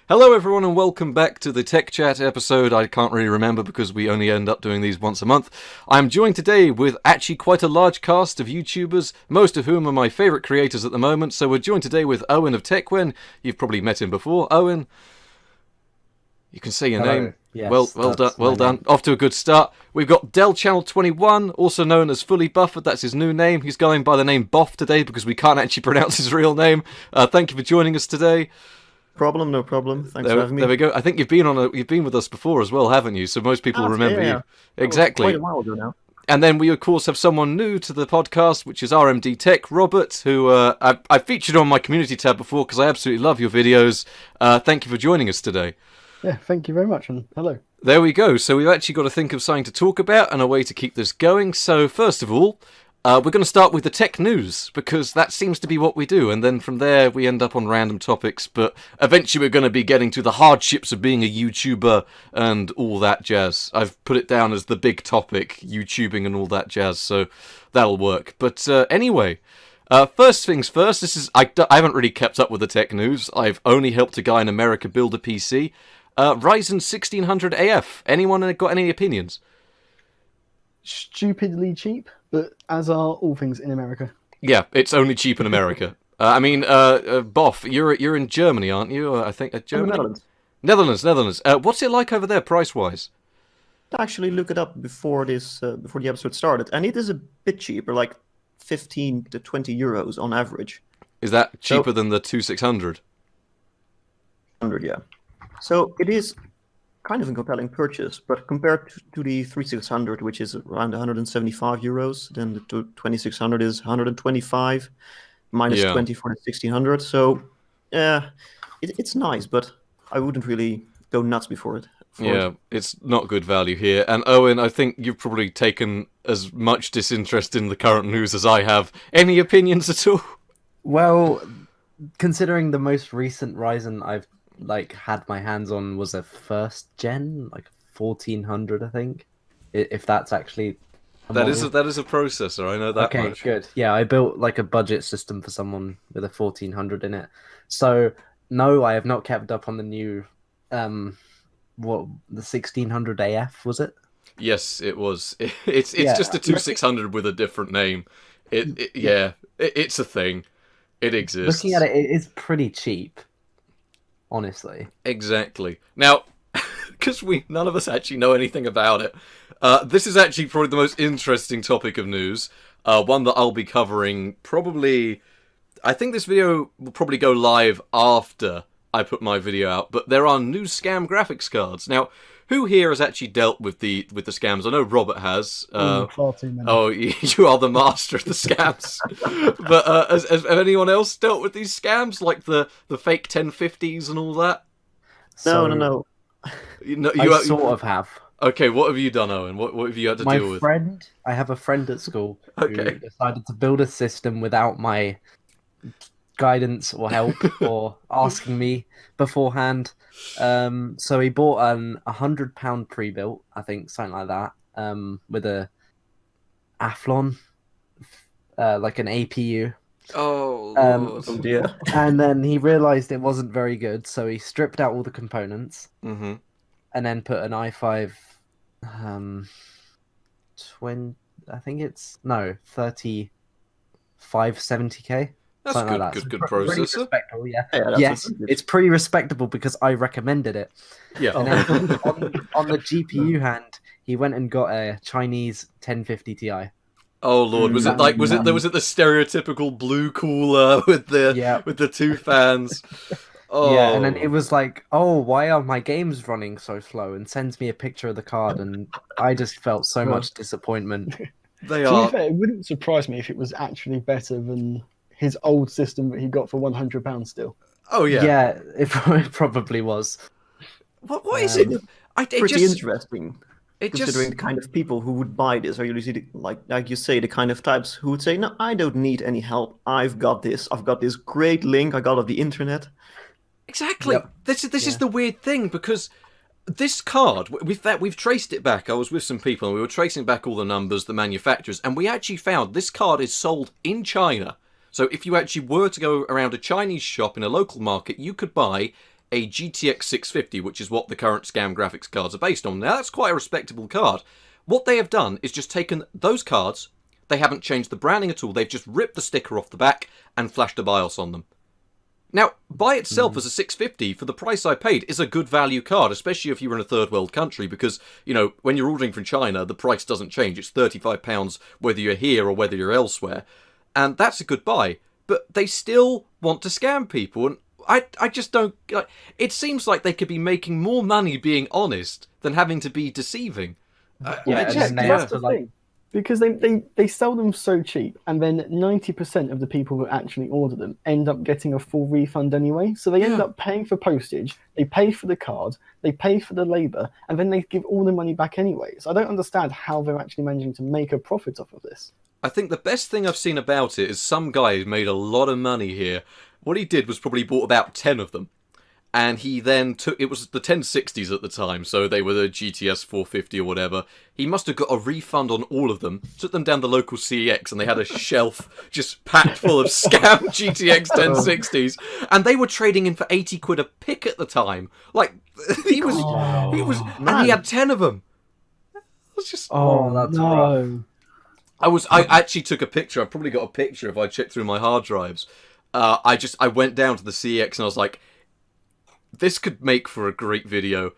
Hello everyone and welcome back to the Tech Chat episode. I can't really remember because we only end up doing these once a month. I'm joined today with actually quite a large cast of YouTubers, most of whom are my favourite creators at the moment. So we're joined today with Owen of Techwen. You've probably met him before. Owen, you can say your name. Yes, well done. Off to a good start. We've got Del Channel 21, also known as FullyBuffered. That's his new name. He's going by the name Boff today because we can't actually pronounce his real name. Thank you for joining us today. No problem. Thanks for having me. There we go. I think you've been with us before as well, haven't you? So most people remember you. Exactly. Quite a while ago now. And then we of course have someone new to the podcast, which is RMDTech, Robert, who I featured on my community tab before because I absolutely love your videos. Thank you for joining us today. Yeah, thank you very much, and hello. There we go. So we've actually got to think of something to talk about and a way to keep this going. So first of all, we're going to start with the tech news, because that seems to be what we do, and then from there we end up on random topics, but eventually we're going to be getting to the hardships of being a YouTuber and all that jazz. I've put it down as the big topic, YouTubing and all that jazz, so that'll work. But anyway, first things first, I haven't really kept up with the tech news. I've only helped a guy in America build a PC. Ryzen 1600 AF. Anyone got any opinions? Stupidly cheap, but as are all things in America. Yeah, it's only cheap in America. Boff, you're in Germany, aren't you? I think Germany. Netherlands. What's it like over there, price-wise? I actually looked it up before the episode started, and it is a bit cheaper, like 15 to 20 euros on average. Is that cheaper than the 2600? 100, yeah. So it is kind of a compelling purchase, but compared to the 3600, which is around 175 euros, then the 2600 is 125, minus 20 for the 1600. So, it's nice, but I wouldn't really go nuts before it. It's not good value here. And Owen, I think you've probably taken as much disinterest in the current news as I have. Any opinions at all? Well, considering the most recent Ryzen I've had my hands on was a first gen, 1400, I think. If that's actually that is a processor. I know that. Okay, much. Good. Yeah, I built a budget system for someone with a 1400 in it. So no, I have not kept up on the new the 1600 AF, was it? Yes, it was. It's just a 2600 with a different name. It's a thing. It exists. Looking at it, it is pretty cheap. Honestly. Exactly. Now, because none of us actually know anything about it, this is actually probably the most interesting topic of news. One that I'll be covering probably. I think this video will probably go live after I put my video out. But there are new scam graphics cards. Now, who here has actually dealt with the scams? I know Robert has. Far too many. Oh, you are the master of the scams. But has anyone else dealt with these scams, like the fake 1050s and all that? No. I sort of have. Okay, what have you done, Owen? What have you had to deal with? I have a friend at school who Okay. decided to build a system without my guidance or help or asking me beforehand. So he bought an £100 pre-built, I think, something like that, with a Athlon, like an APU. Oh, Oh dear. And then he realized it wasn't very good, so he stripped out all the components Mm-hmm. and then put an i5 I think it's 3570K. That's Something good. like that. Good Pretty processor. respectable, yeah. That's Yes, good. it's pretty respectable because I recommended it. Yeah. And then on the GPU hand, he went and got a Chinese 1050 Ti. Oh Lord, was it the stereotypical blue cooler with the two fans? Oh. Yeah, and then it was like, oh, why are my games running so slow? And sends me a picture of the card, and I just felt so much disappointment. They To are. be fair, it wouldn't surprise me if it was actually better than his old system that he got for £100 still. Oh yeah. Yeah, it probably was. What is it? Pretty interesting. It Considering just the kind of people who would buy this are usually like you say, the kind of types who would say, "No, I don't need any help. I've got this. I've got this great link I got off the internet." exactly. Yep. This is the weird thing, because this card, we've traced it back. I was with some people and we were tracing back all the numbers, the manufacturers, and we actually found this card is sold in China. So if you actually were to go around a Chinese shop in a local market, you could buy a GTX 650, which is what the current scam graphics cards are based on. Now, that's quite a respectable card. What they have done is just taken those cards, they haven't changed the branding at all, they've just ripped the sticker off the back and flashed a BIOS on them. Now, by itself as a 650, for the price I paid, is a good value card, especially if you're in a third world country, because, you know, when you're ordering from China, the price doesn't change. It's £35 whether you're here or whether you're elsewhere. And that's a good buy. But they still want to scam people, and I just don't... Like, it seems like they could be making more money being honest than having to be deceiving. That's the thing. Because they sell them so cheap, and then 90% of the people who actually order them end up getting a full refund anyway. So they end up paying for postage, they pay for the card, they pay for the labour, and then they give all the money back anyway. So I don't understand how they're actually managing to make a profit off of this. I think the best thing I've seen about it is some guy who made a lot of money here. What he did was probably bought about 10 of them. And he then took, it was the 1060s at the time, so they were the GTS 450 or whatever. He must have got a refund on all of them, took them down the local CEX, and they had a shelf just packed full of scam GTX 1060s. And they were trading in for 80 quid a pick at the time. Like, he was, and he had 10 of them. It was just, that's rough. I actually took a picture. I've probably got a picture if I check through my hard drives. I went down to the CEX and I was like, this could make for a great video.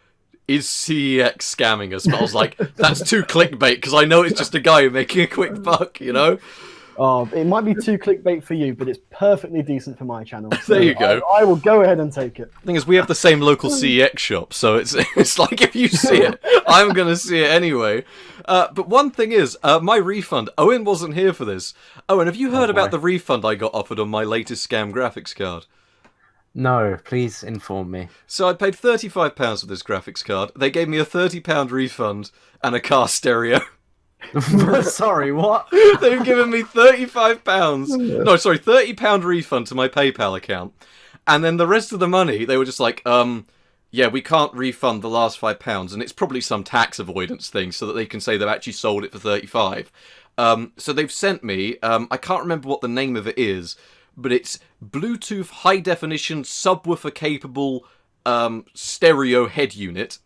Is CEX scamming us? But I was like, that's too clickbait, because I know it's just a guy making a quick buck, you know? Oh, it might be too clickbait for you, but it's perfectly decent for my channel. So there you go. I will go ahead and take it. The thing is, we have the same local CEX shop, so it's like if you see it, I'm going to see it anyway. But one thing is, my refund, Owen wasn't here for this. Owen, have you heard about the refund I got offered on my latest scam graphics card? No, please inform me. So I paid £35 for this graphics card. They gave me a £30 refund and a car stereo. Sorry, what? They've given me £35. No, sorry, £30 refund to my PayPal account. And then the rest of the money, they were just like, yeah, we can't refund the last £5. And it's probably some tax avoidance thing so that they can say they've actually sold it for 35. So they've sent me, I can't remember what the name of it is, but it's Bluetooth high definition subwoofer capable stereo head unit.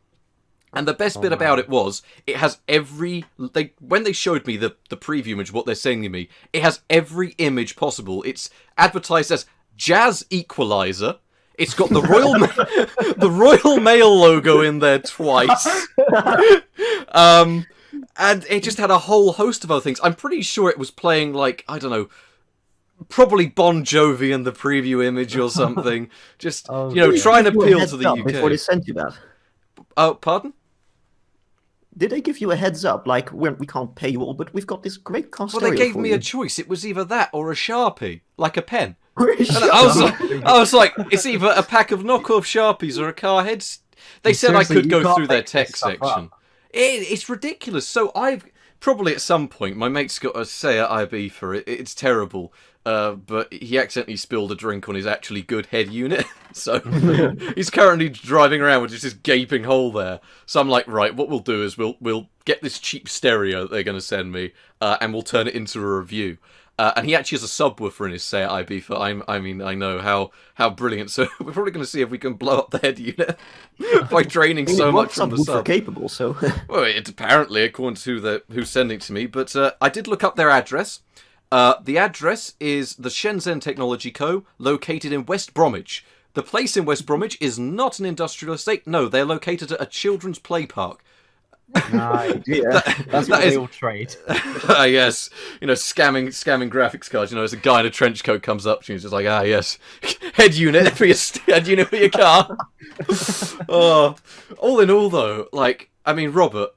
And the best bit about it was, it has when they showed me the preview image, what they're sending me, it has every image possible. It's advertised as Jazz Equalizer. It's got the the Royal Mail logo in there twice. And it just had a whole host of other things. I'm pretty sure it was playing, like, I don't know, probably Bon Jovi in the preview image or something. Just, trying to appeal to the UK. Before they sent you that. Oh, pardon? Did they give you a heads up, like, we can't pay you all, but we've got this great car Well, stereo they gave for me you. a choice. It was either that or a Sharpie, like a pen. And I was like, it's either a pack of knockoff Sharpies or a car head. They said I could go through their tech section. It's ridiculous. So I've probably at some point, my mate's got a Seat IB for it. It's terrible. But he accidentally spilled a drink on his actually good head unit. So he's currently driving around with just this gaping hole there. So I'm like, right, what we'll do is we'll get this cheap stereo that they're going to send me, and we'll turn it into a review. And he actually has a subwoofer in his Seat IB for, I know how brilliant. So we're probably going to see if we can blow up the head unit by draining so much from the sub. Capable, so. Well, it's apparently, according to who's sending it to me. But I did look up their address. The address is the Shenzhen Technology Co., located in West Bromwich. The place in West Bromwich is not an industrial estate. No, they're located at a children's play park. Nice. That's what they all trade. Yes, scamming graphics cards. As a guy in a trench coat comes up to you, he's just like, yes, head unit for your car. All in all, though, Robert,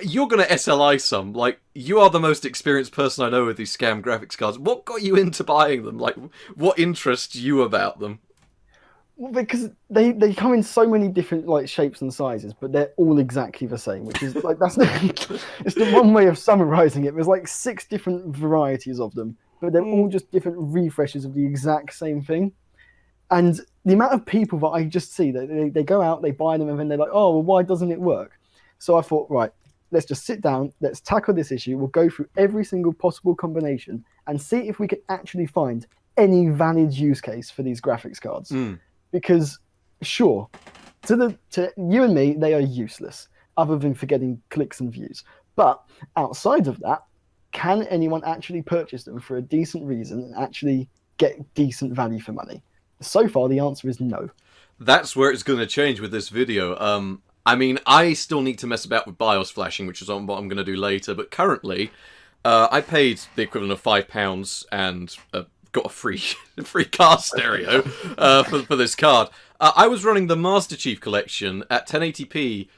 you're going to SLI some. You are the most experienced person I know with these scam graphics cards. What got you into buying them? What interests you about them? Well, because they come in so many different shapes and sizes, but they're all exactly the same, which is it's the one way of summarizing it. There's 6 different varieties of them, but they're all just different refreshes of the exact same thing. And the amount of people that I just see, they go out, they buy them, and then they're like, oh, well, why doesn't it work? So I thought, right, let's just sit down, let's tackle this issue, we'll go through every single possible combination and see if we can actually find any valid use case for these graphics cards. Because Sure, to you and me, they are useless, other than for getting clicks and views. But outside of that, can anyone actually purchase them for a decent reason and actually get decent value for money? So far, the answer is no. That's where it's going to change with this video. I mean, I still need to mess about with BIOS flashing, which is what I'm going to do later. But currently, I paid the equivalent of £5 and got a free car stereo for this card. I was running the Master Chief Collection at 1080p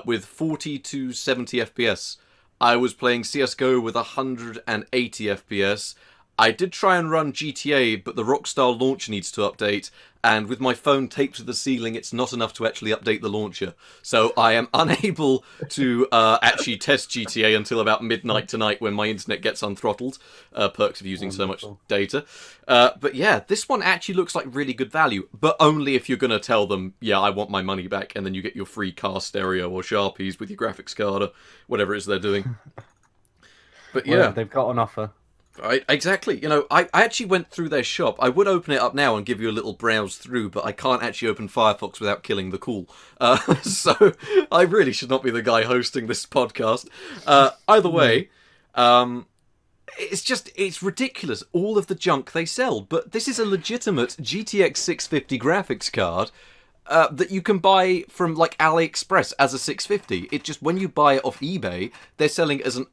with 40 to 70 FPS. I was playing CSGO with 180 FPS. I did try and run GTA, but the Rockstar launcher needs to update, and with my phone taped to the ceiling, it's not enough to actually update the launcher. So I am unable to actually test GTA until about midnight tonight when my internet gets unthrottled. Perks of using so much data. But yeah, this one actually looks like really good value, but only if you're going to tell them, yeah, I want my money back, and then you get your free car stereo or Sharpies with your graphics card or whatever it is they're doing. But yeah. Well, they've got an offer. Right, exactly. You know, I actually went through their shop. I would open it up now and give you a little browse through, but I can't actually open Firefox without killing the call. So I really should not be the guy hosting this podcast. Either way, it's ridiculous, all of the junk they sell. But this is a legitimate GTX 650 graphics card that you can buy from like AliExpress as a 650. It just, when you buy it off eBay, they're selling it as an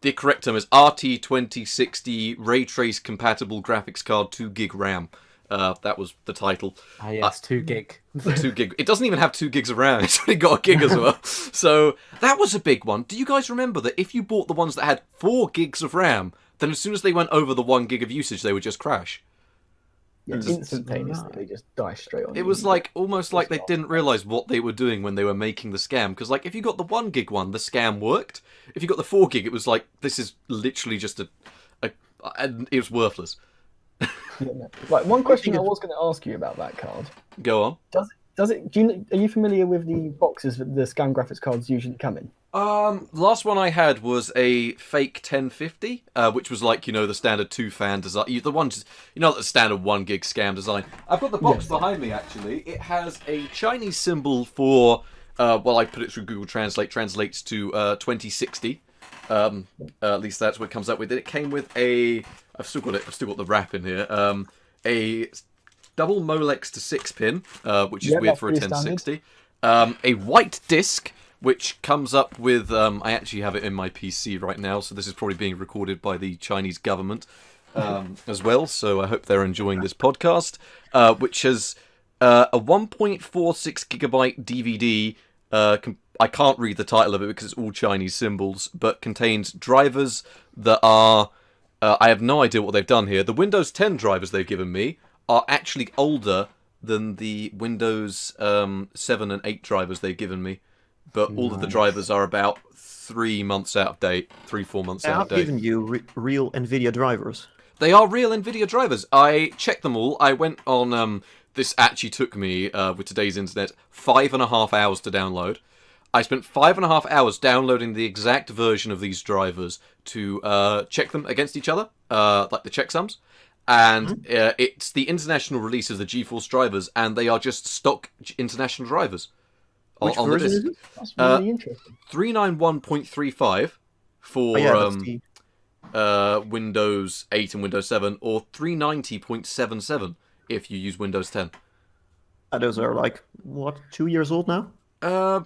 the correct term is RT2060 ray trace compatible graphics card, 2GB RAM. That was the title. Ah, yes, 2GB. 2GB. It doesn't even have 2GB of RAM. It's only got a gig as well. So that was a big one. Do you guys remember that if you bought the ones that had 4GB of RAM, then as soon as they went over the 1GB of usage, they would just crash? Yeah, instantaneously, they just die straight on. It was like almost like they didn't realize what they were doing when they were making the scam. Because like if you got the 1GB one, the scam worked. If you got the 4GB, it was like this is literally just and it was worthless. Yeah, no. Right, one question I was going to ask you about that card. Go on. Does it? Are you familiar with the boxes that the scan graphics cards usually come in? Last one I had was a fake 1050, which was like, you know, the standard 2-fan design. The ones, you know, the standard 1GB scam design. I've got the box behind me, actually. It has a Chinese symbol for, well, I put it through Google Translate, translates to 2060. At least that's what it comes up with. It came with I've still got the wrap in here. A double Molex to 6-pin, which is weird for a 1060. A white disc, which comes up with, I actually have it in my PC right now, so this is probably being recorded by the Chinese government as well, so I hope they're enjoying this podcast, which has a 1.46GB DVD. I can't read the title of it because it's all Chinese symbols, but contains drivers that are, I have no idea what they've done here. The Windows 10 drivers they've given me are actually older than the Windows 7 and 8 drivers they've given me. But all of the drivers are about 3 months out of date, 3-4 months out of date. I've given you real NVIDIA drivers. They are real NVIDIA drivers. I checked them all. I went on, this actually took me, with today's internet, 5.5 hours to download. I spent 5.5 hours downloading the exact version of these drivers to check them against each other, like the checksums. And it's the international release of the GeForce drivers, and they are just stock international drivers. Which on version the is disc. it? That's really interesting. 391.35 for Windows 8 and Windows 7, or 390.77 if you use Windows 10. Those are like, what, 2 years old now?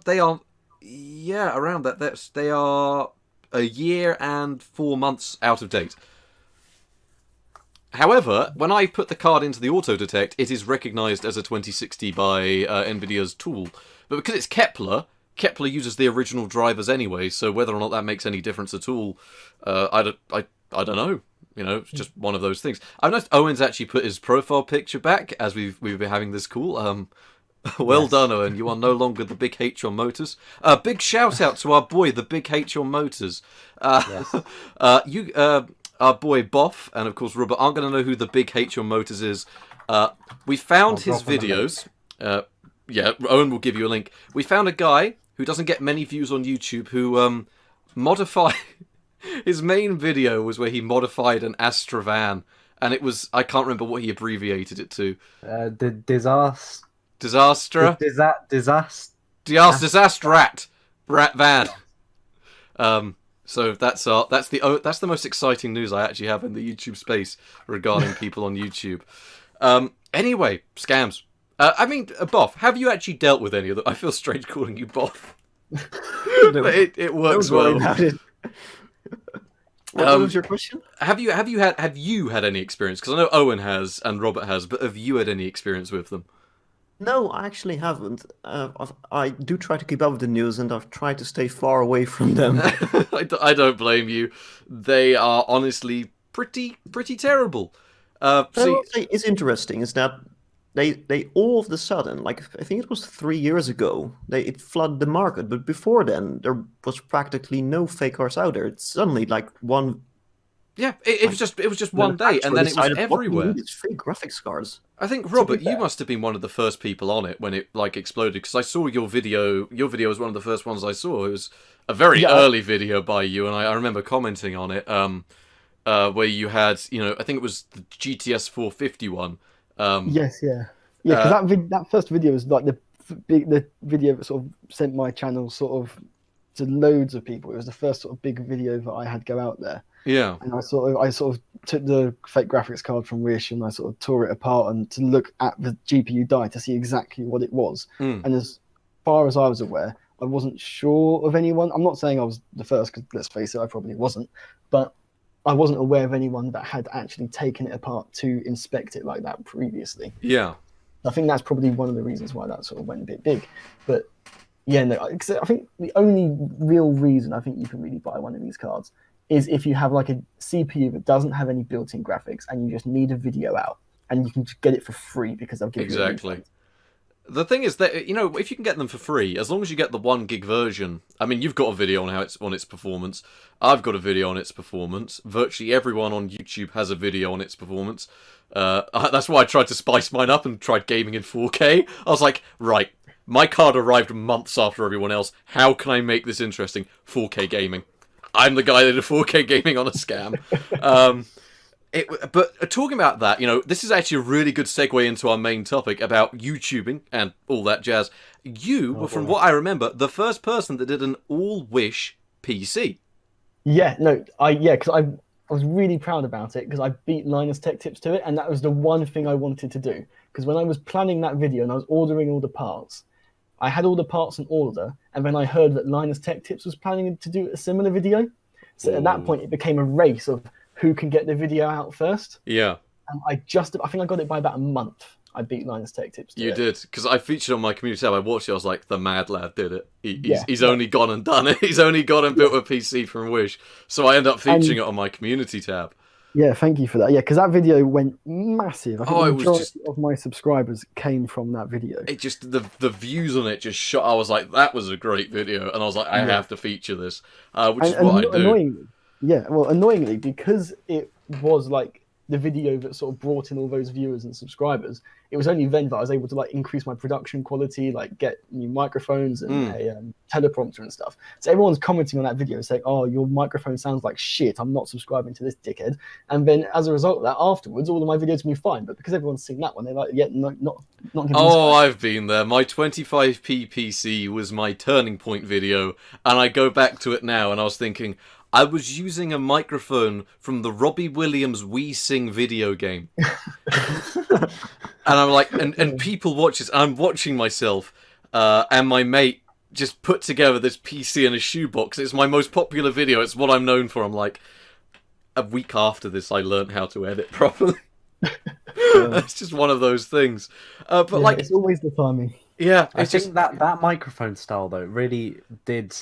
They are, yeah, around that. They are a year and 4 months out of date. However, when I put the card into the auto detect, it is recognized as a 2060 by NVIDIA's tool. But because it's Kepler uses the original drivers anyway, so whether or not that makes any difference at all, I don't know. You know, it's just one of those things. I've noticed Owen's actually put his profile picture back as we've been having this call. Well done, Owen. You are no longer the Big H on Motors. Big shout out to our boy, the Big H on Motors. Our boy Boff, and of course Robert aren't going to know who the Big H on Motors is. We found his videos. Yeah, Owen will give you a link. We found a guy who doesn't get many views on YouTube who modified... His main video was where he modified an Astra van, and it was... I can't remember what he abbreviated it to. The Disaster. Disaster. Disaster Rat Van. So that's the most exciting news I actually have in the YouTube space regarding people on YouTube. Anyway, scams. Boff, have you actually dealt with any of them? I feel strange calling you Boff. But it works well. What was your question? Have you had any experience? Because I know Owen has and Robert has, but have you had any experience with them? No, I actually haven't. I do try to keep up with the news, and I've tried to stay far away from them. I don't blame you. They are honestly pretty terrible. What I will say is interesting is that they all of the sudden, like I think it was 3 years ago, it flooded the market. But before then, there was practically no fake cars out there. It's suddenly like one. Yeah, it was just one day, and then it was everywhere. It's fake graphics cards. I think Robert, you must have been one of the first people on it when it like exploded, because I saw your video. Your video was one of the first ones I saw. It was a very early video by you, and I remember commenting on it. Where you had, I think it was the GTS 451. Yes, because that first video was like the video that sort of sent my channel sort of to loads of people. It was the first sort of big video that I had go out there. Yeah. And I sort of took the fake graphics card from Wish and I sort of tore it apart and to look at the GPU die to see exactly what it was. And as far as I was aware, I wasn't sure of anyone. I'm not saying I was the first, because let's face it, I probably wasn't. But I wasn't aware of anyone that had actually taken it apart to inspect it like that previously. Yeah. I think that's probably one of the reasons why that sort of went a bit big. But yeah, no, I think the only real reason I think you can really buy one of these cards is if you have like a CPU that doesn't have any built-in graphics and you just need a video out, and you can just get it for free because they'll give you exactly. The thing is that, if you can get them for free, as long as you get the 1 gig version, I mean, you've got a video on how it's on its performance. I've got a video on its performance. Virtually everyone on YouTube has a video on its performance. That's why I tried to spice mine up and tried gaming in 4K. I was like, right, my card arrived months after everyone else. How can I make this interesting? 4K gaming. I'm the guy that did 4K gaming on a scam. But talking about that, this is actually a really good segue into our main topic about YouTubing and all that jazz. You were, from what I remember, the first person that did an all-Wish PC. Yeah, no, because I was really proud about it because I beat Linus Tech Tips to it, and that was the one thing I wanted to do. Because when I was planning that video and I was ordering all the parts, I had all the parts in order, and then I heard that Linus Tech Tips was planning to do a similar video. So at that point, it became a race of who can get the video out first. Yeah. And I think I got it by about a month. I beat Linus Tech Tips. You did, because I featured on my community tab. I watched it. I was like, the mad lad did it. He's only gone and done it. He's only gone and built a PC from Wish. So I ended up featuring it on my community tab. Yeah, thank you for that. Yeah, because that video went massive. I think the majority of my subscribers came from that video. It just, the views on it just shot. I was like, that was a great video. And I was like, I have to feature this, which is what I do. Annoyingly, because it was like the video that sort of brought in all those viewers and subscribers, it was only then that I was able to like increase my production quality, like get new microphones and a teleprompter and stuff. So everyone's commenting on that video saying, "Oh, your microphone sounds like shit. I'm not subscribing to this dickhead." And then as a result of that, afterwards, all of my videos will be fine. But because everyone's seen that one, they're like, "Yeah, not." Oh, I've been there. My 25p PC was my turning point video, and I go back to it now, and I was thinking, I was using a microphone from the Robbie Williams We Sing video game. And I'm like, and people watch this, and I'm watching myself, and my mate just put together this PC in a shoebox. It's my most popular video. It's what I'm known for. I'm like, a week after this, I learned how to edit properly. It's just one of those things. But yeah, like, it's always the timing. Yeah, I think that microphone style though really did.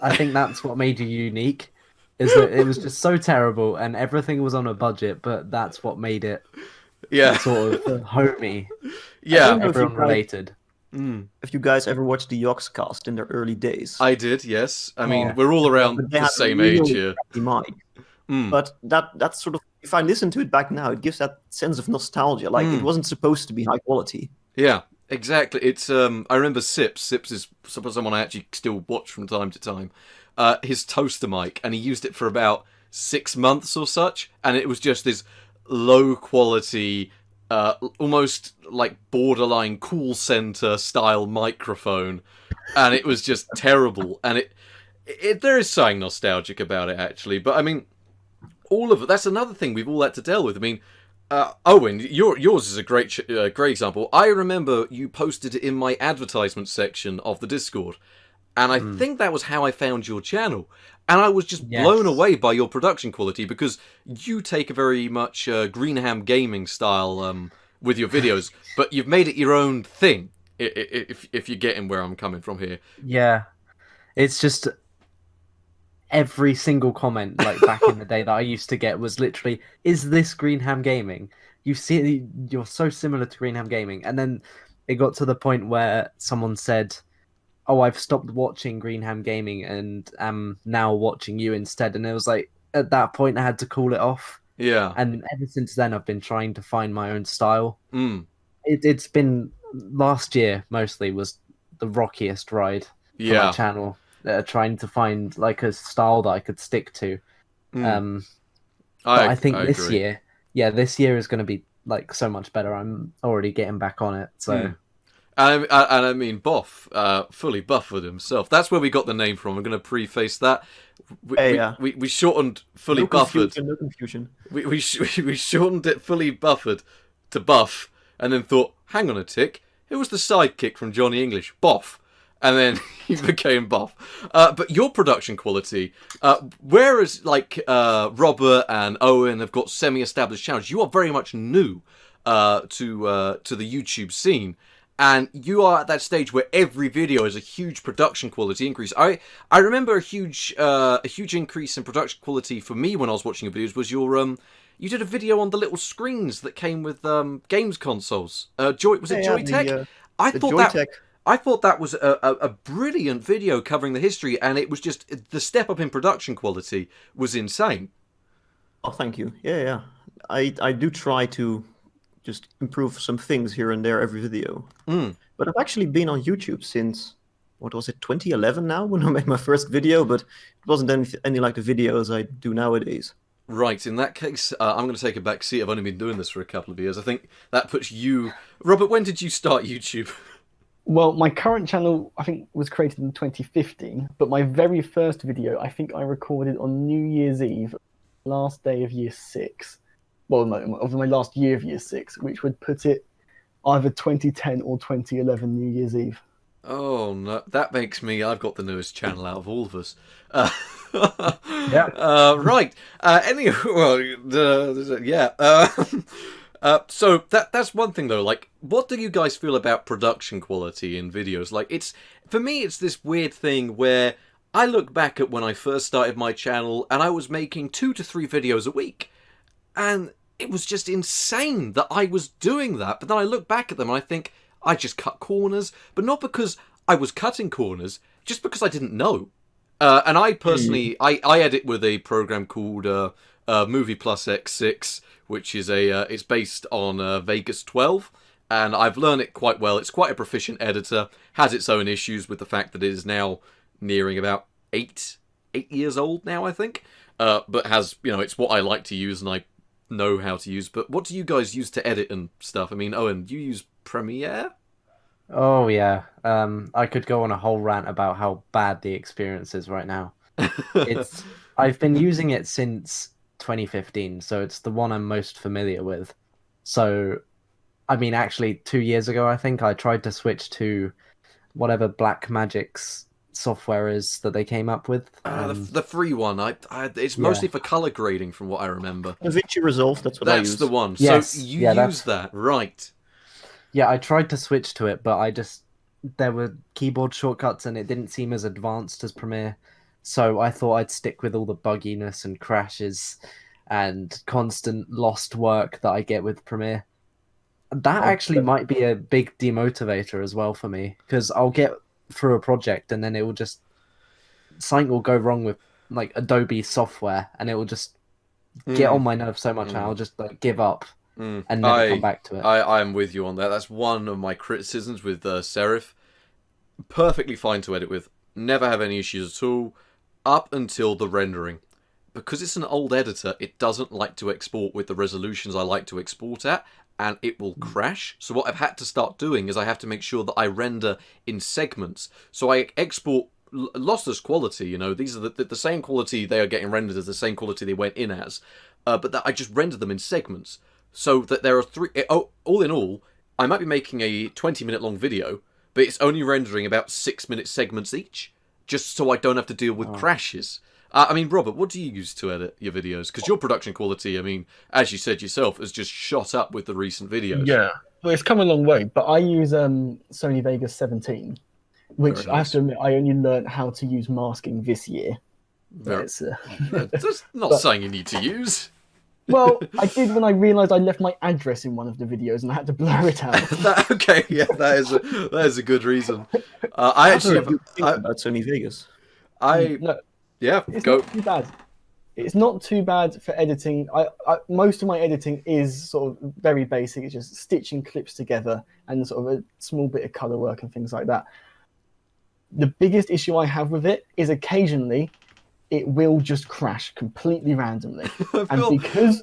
I think that's what made you unique. Is that it was just so terrible and everything was on a budget, but that's what made it. Sort of homey. Yeah, everyone related. If you guys ever watched the Yogscast in their early days, I did. Yes, I mean we're all around the same age here. But that's sort of, if I listen to it back now, it gives that sense of nostalgia. Like it wasn't supposed to be high quality. Yeah, exactly. It's I remember Sips. Sips is someone I actually still watch from time to time. His toaster mic, and he used it for about 6 months or such, and it was just this low quality almost like borderline call center style microphone, and it was just terrible. And there is something nostalgic about it, actually. But I mean, all of it. That's another thing we've all had to deal with. I mean, Owen, yours is a great example. I remember you posted it in my advertisement section of the Discord, and I think that was how I found your channel. And I was just blown away by your production quality, because you take a very much Greenham gaming style with your videos, but you've made it your own thing. If you're getting where I'm coming from here. Yeah, it's just every single comment, like back in the day, that I used to get was literally, "Is this Greenham Gaming? You see, you're so similar to Greenham Gaming." And then it got to the point where someone said, "Oh, I've stopped watching Greenham Gaming and am now watching you instead." And it was like, at that point, I had to call it off. Yeah. And ever since then, I've been trying to find my own style. Mm. It's been, last year mostly was the rockiest ride for my channel. Trying to find like a style that I could stick to. But I think this year, this year is going to be like so much better. I'm already getting back on it. So, and I mean, Boff, fully buffered himself. That's where we got the name from. I'm going to preface that. We shortened fully buffered. No confusion. We shortened it fully buffered to Buff, and then thought, hang on a tick, it was the sidekick from Johnny English, Boff. And then he became Buff. But your production quality, whereas like Robert and Owen have got semi-established channels, you are very much new to the YouTube scene, and you are at that stage where every video is a huge production quality increase. I remember a huge increase in production quality for me when I was watching your videos was your you did a video on the little screens that came with games consoles. Joytech? I thought that was a brilliant video covering the history, and it was just, the step up in production quality was insane. Oh, thank you. Yeah. I do try to just improve some things here and there every video. But I've actually been on YouTube since, what was it, 2011 now, when I made my first video, but it wasn't any like the videos I do nowadays. Right, in that case, I'm going to take a back seat. I've only been doing this for a couple of years. I think that puts you... Robert, when did you start YouTube? Well, my current channel, I think, was created in 2015, but my very first video, I think I recorded on New Year's Eve, last day of year 6. Well, no, of my last year of year 6, which would put it either 2010 or 2011 New Year's Eve. Oh, no, that makes me... I've got the newest channel out of all of us. Right. Anyway, well, yeah. So that's one thing though. Like, what do you guys feel about production quality in videos? Like, for me, it's this weird thing where I look back at when I first started my channel and I was making 2 to 3 videos a week, and it was just insane that I was doing that. But then I look back at them and I think I just cut corners, but not because I was cutting corners, just because I didn't know. And I personally, I edit with a program called Movie Plus X6. Which is it's based on Vegas 12, and I've learned it quite well. It's quite a proficient editor, has its own issues with the fact that it is now nearing about 8 years old now, I think. But has, it's what I like to use and I know how to use. But what do you guys use to edit and stuff? I mean, Owen, do you use Premiere? Oh, yeah. I could go on a whole rant about how bad the experience is right now. I've been using it since 2015, so it's the one I'm most familiar with. So, I mean, actually, 2 years ago, I think I tried to switch to whatever Blackmagic's software is that they came up with. The free one. It's mostly for color grading, from what I remember. DaVinci Resolve, that's what I use. That's the one. Yes. So you use that, right? Yeah, I tried to switch to it, but there were keyboard shortcuts and it didn't seem as advanced as Premiere. So I thought I'd stick with all the bugginess and crashes and constant lost work that I get with Premiere. That actually might be a big demotivator as well for me, because I'll get through a project and then it will just... something will go wrong with like Adobe software and it will just get on my nerves so much and I'll just like give up and never come back to it. I am with you on that. That's one of my criticisms with Serif. Perfectly fine to edit with. Never have any issues at all. Up until the rendering. Because it's an old editor, it doesn't like to export with the resolutions I like to export at. and it will crash. So what I've had to start doing is I have to make sure that I render in segments. So I export lossless quality. These are the same quality they are getting rendered as the same quality they went in as, but that I just render them in segments. So that there are all in all, I might be making a 20-minute long video, but it's only rendering about 6-minute segments each, just so I don't have to deal with crashes. Robert, what do you use to edit your videos? Because your production quality, as you said yourself, has just shot up with the recent videos. Yeah, well, it's come a long way, but I use Sony Vegas 17, which I have to admit I only learned how to use masking this year. That's not something you need to use. Well, I did when I realised I left my address in one of the videos and I had to blur it out. That is a good reason. I actually think about Sony Vegas. It's not too bad. It's not too bad for editing. Most of my editing is sort of very basic. It's just stitching clips together and sort of a small bit of colour work and things like that. The biggest issue I have with it is occasionally it will just crash completely randomly. And because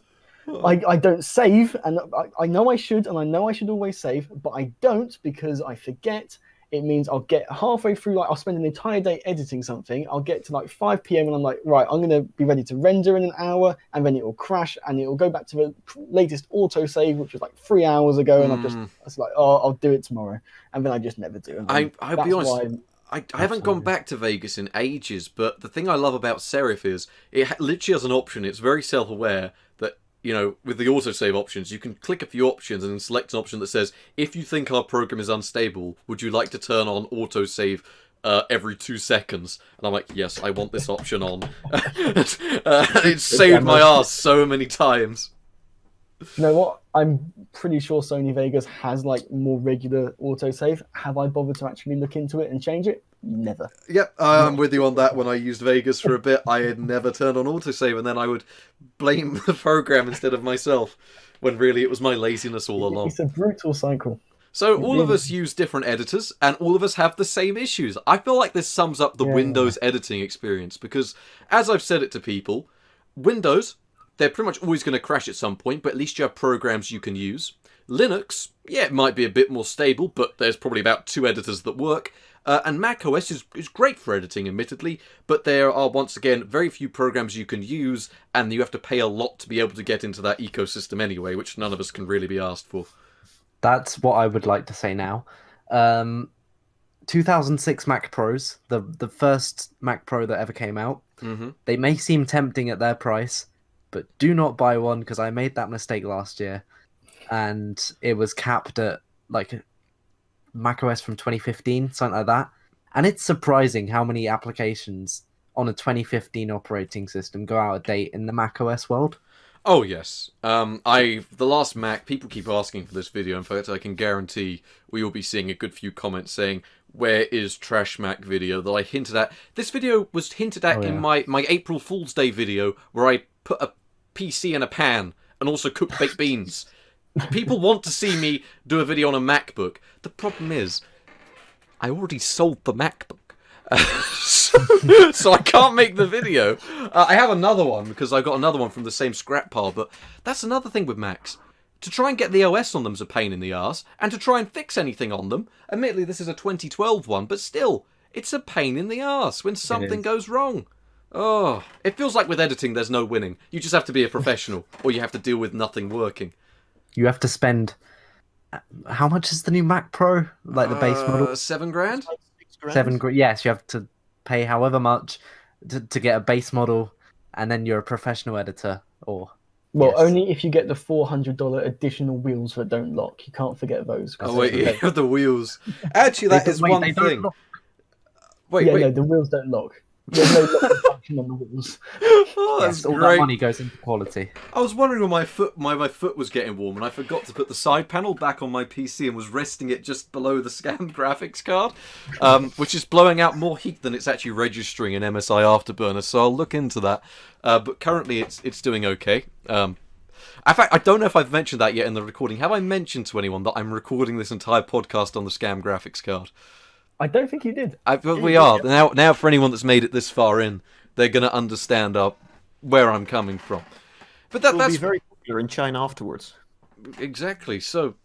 I don't save, and I know I should, and I know I should always save, but I don't because I forget. It means I'll get halfway through, I'll spend an entire day editing something. I'll get to 5 p.m. and I'm like, right, I'm going to be ready to render in an hour, and then it will crash and it will go back to the latest autosave, which was 3 hours ago, and I was like, oh, I'll do it tomorrow, and then I just never do. I'll be honest. I haven't gone back to Vegas in ages, but the thing I love about Serif is it literally has an option. It's very self-aware that, with the autosave options, you can click a few options and then select an option that says, if you think our program is unstable, would you like to turn on autosave every 2 seconds? And I'm like, yes, I want this option on. It saved my ass so many times. You know what? I'm pretty sure Sony Vegas has more regular autosave. Have I bothered to actually look into it and change it? Never. Yep, I'm with you on that. When I used Vegas for a bit, I had never turned on autosave, and then I would blame the program instead of myself, when really it was my laziness all along. It's a brutal cycle. So all of us use different editors, and all of us have the same issues. I feel like this sums up the Windows editing experience, because as I've said it to people, Windows, they're pretty much always going to crash at some point, but at least you have programs you can use. Linux, it might be a bit more stable, but there's probably about 2 editors that work. And Mac OS is great for editing, admittedly, but there are, once again, very few programs you can use, and you have to pay a lot to be able to get into that ecosystem anyway, which none of us can really be asked for. That's what I would like to say now. 2006 Mac Pros, the first Mac Pro that ever came out, they may seem tempting at their price, but do not buy one, because I made that mistake last year, and it was capped at macOS from 2015, something like that. And it's surprising how many applications on a 2015 operating system go out of date in the macOS world. Oh yes, the last Mac, people keep asking for this video. In fact, I can guarantee we will be seeing a good few comments saying, where is Trash Mac video that I hinted at? This video was hinted at in my April Fool's Day video, where I put a PC in a pan and also cooked baked beans. People want to see me do a video on a MacBook. The problem is, I already sold the MacBook. So I can't make the video. I have another one, because I got another one from the same scrap pile, but that's another thing with Macs. To try and get the OS on them's a pain in the arse, and to try and fix anything on them, admittedly this is a 2012 one, but still, it's a pain in the arse when something goes wrong. Oh, it feels like with editing there's no winning. You just have to be a professional, or you have to deal with nothing working. You have to spend... How much is the new Mac Pro? The base model? $7 grand? $7 grand. Yes, you have to pay however much to get a base model, and then you're a professional editor. Only if you get the $400 additional wheels that don't lock. You can't forget those. Oh wait, yeah, the wheels. Actually, that is one thing. Wait. No, the wheels don't lock. There's no lock function on the wheels. Oh, that's all great. That money goes into quality. I was wondering when my foot was getting warm, and I forgot to put the side panel back on my PC and was resting it just below the scanned graphics card, which is blowing out more heat than it's actually registering in MSI Afterburner. So I'll look into that. But currently, it's doing okay. In fact, I don't know if I've mentioned that yet in the recording. Have I mentioned to anyone that I'm recording this entire podcast on the scam graphics card? I don't think you did. We are. Now, for anyone that's made it this far in, they're going to understand where I'm coming from. But It will be very popular in China afterwards. exactly. So,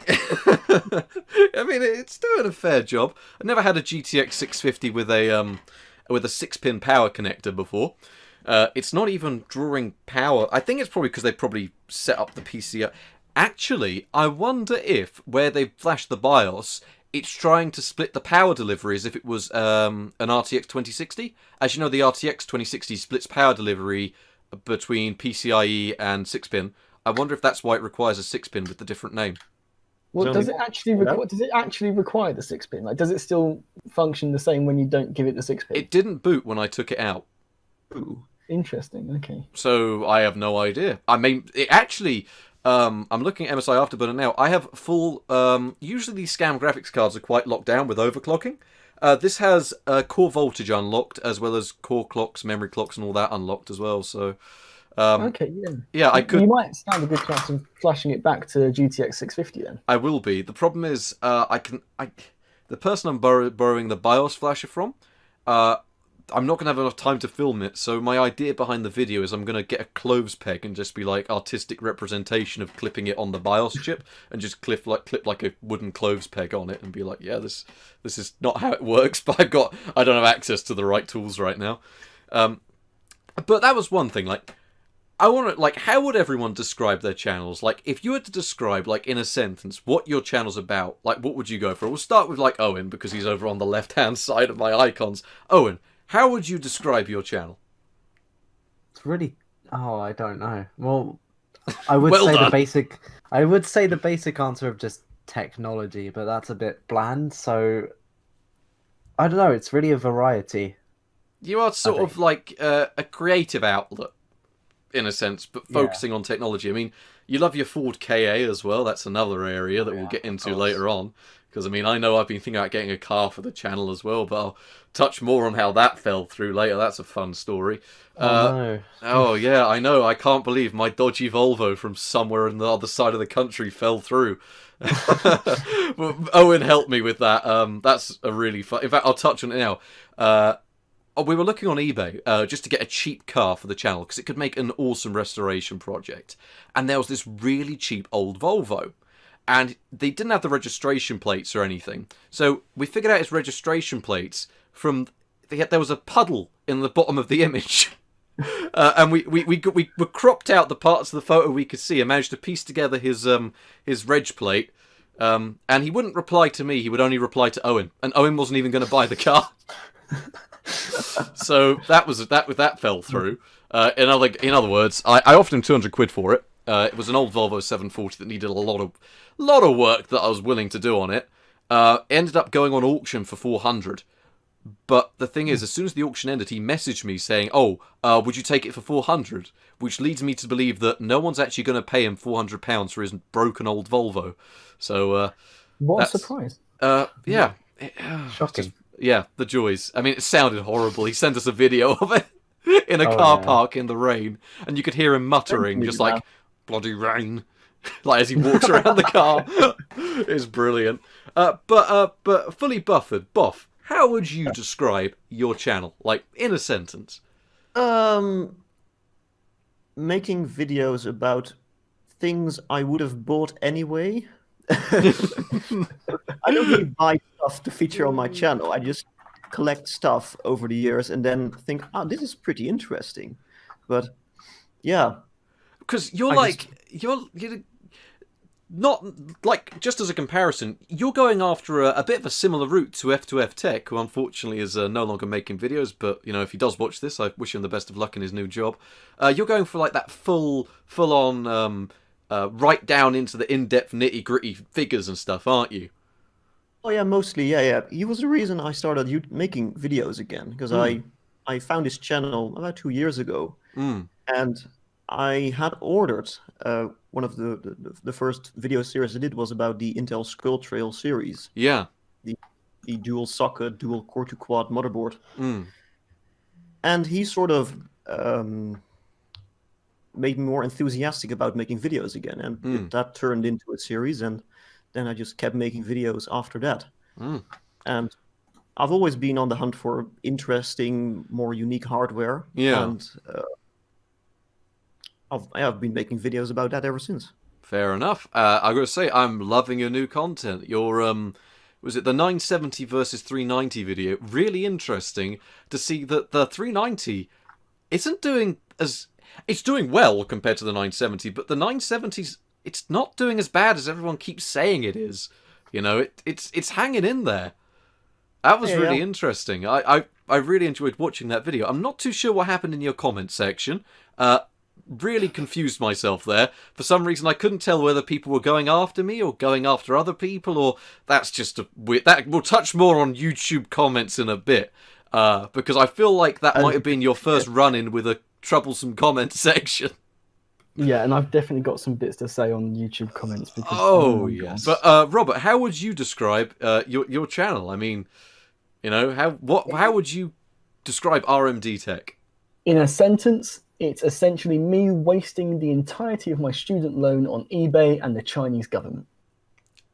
I mean, it's doing a fair job. I never had a GTX 650 with a 6-pin power connector before. It's not even drawing power. I think it's probably because they probably set up the PC. Actually, I wonder if where they flashed the BIOS, it's trying to split the power delivery as if it was an RTX 2060. As you know, the RTX 2060 splits power delivery between PCIe and 6-pin. I wonder if that's why it requires a 6-pin with the different name. Well, There's does only- it actually does it actually require the 6-pin? Like, does it still function the same when you don't give it the 6-pin? It didn't boot when I took it out. Ooh. Interesting. Okay. So I have no idea. I mean, it actually, I'm looking at MSI Afterburner now. I have full. Usually these scam graphics cards are quite locked down with overclocking. This has core voltage unlocked as well as core clocks, memory clocks, and all that unlocked as well. So. Okay. Yeah. Yeah, I could. You might stand a good chance of flashing it back to GTX 650 then. I will be. The problem is, the person I'm borrowing the BIOS flasher from, I'm not going to have enough time to film it, so my idea behind the video is I'm going to get a cloves peg and just be like artistic representation of clipping it on the BIOS chip and just clip like a wooden cloves peg on it and be like, yeah, this is not how it works, but I don't have access to the right tools right now. But that was one thing, like, I want to, like, how would everyone describe their channels? Like, if you had to describe, like, in a sentence, what your channel's about, like, what would you go for? We'll start with, like, Owen, because he's over on the left-hand side of my icons. Owen, how would you describe your channel? It's really. Oh, I don't know. Well, I would Well say done. the basic. I would say the basic answer of just technology, but that's a bit bland. So I don't know. It's really a variety. You are sort think. of like a creative outlet, in a sense, but Yeah. focusing on technology. I mean, you love your Ford KA as well. That's another area that Yeah, we'll get into of course. later on. Because, I mean, I know I've been thinking about getting a car for the channel as well, but I'll touch more on how that fell through later. That's a fun story. No. Oh, yeah, I know. I can't believe my dodgy Volvo from somewhere on the other side of the country fell through. Well, Owen helped me with that. That's a really fun... In fact, I'll touch on it now. We were looking on eBay just to get a cheap car for the channel because it could make an awesome restoration project. And there was this really cheap old Volvo. And they didn't have the registration plates or anything. So we figured out its registration plates from... There was a puddle in the bottom of the image. And we cropped out the parts of the photo we could see and managed to piece together his reg plate. And he wouldn't reply to me, he would only reply to Owen. And Owen wasn't even going to buy the car. So that fell through. In other words, I offered him 200 quid for it. It was an old Volvo 740 that needed a lot of work that I was willing to do on it. It ended up going on auction for 400. But the thing is, as soon as the auction ended, he messaged me saying, "Oh, would you take it for 400?" Which leads me to believe that no one's actually going to pay him £400 for his broken old Volvo. So What a that's- surprise. yeah. Shocking. Yeah, the joys. I mean, it sounded horrible. He sent us a video of it in a Oh, car yeah. park in the rain, and you could hear him muttering, Don't just do like, bloody rain, like as he walks around the car. It's brilliant. But fully buffered, Boff, how would you describe your channel? Like, in a sentence. Making videos about things I would have bought anyway. I don't really buy stuff to feature on my channel. I just collect stuff over the years and then think, oh, this is pretty interesting. But yeah, Because you're I like, you're not, like, just as a comparison, you're going after a bit of a similar route to F2F Tech, who unfortunately is no longer making videos, but, you know, if he does watch this, I wish him the best of luck in his new job. You're going for, like, that full-on, right down into the in-depth nitty-gritty figures and stuff, aren't you? oh yeah, mostly, yeah. He was the reason I started making videos again, because I found his channel about 2 years ago, and I had ordered one of the first video series I did was about the Intel Skull Trail series, Yeah. the dual socket, dual core to quad motherboard, and he sort of made me more enthusiastic about making videos again, and that turned into a series, and then I just kept making videos after that. And I've always been on the hunt for interesting, more unique hardware. Yeah. And I've been making videos about that ever since. Fair enough. I gotta say, I'm loving your new content. Your was it the 970 versus 390 video? Really interesting to see that the 390 isn't doing as... It's doing well compared to the 970, but the 970's it's not doing as bad as everyone keeps saying it is. You know, it's hanging in there. That was really interesting. I really enjoyed watching that video. I'm not too sure what happened in your comment section. Really confused myself there. For some reason, I couldn't tell whether people were going after me or going after other people, or that's just a weird... That we'll touch more on YouTube comments in a bit, because I feel like that might have been your first run-in with a troublesome comment section. Yeah, and I've definitely got some bits to say on YouTube comments. Because, yes. But Robert, how would you describe your channel? I mean, you know, how would you describe RMDTech? In a sentence, it's essentially me wasting the entirety of my student loan on eBay and the Chinese government.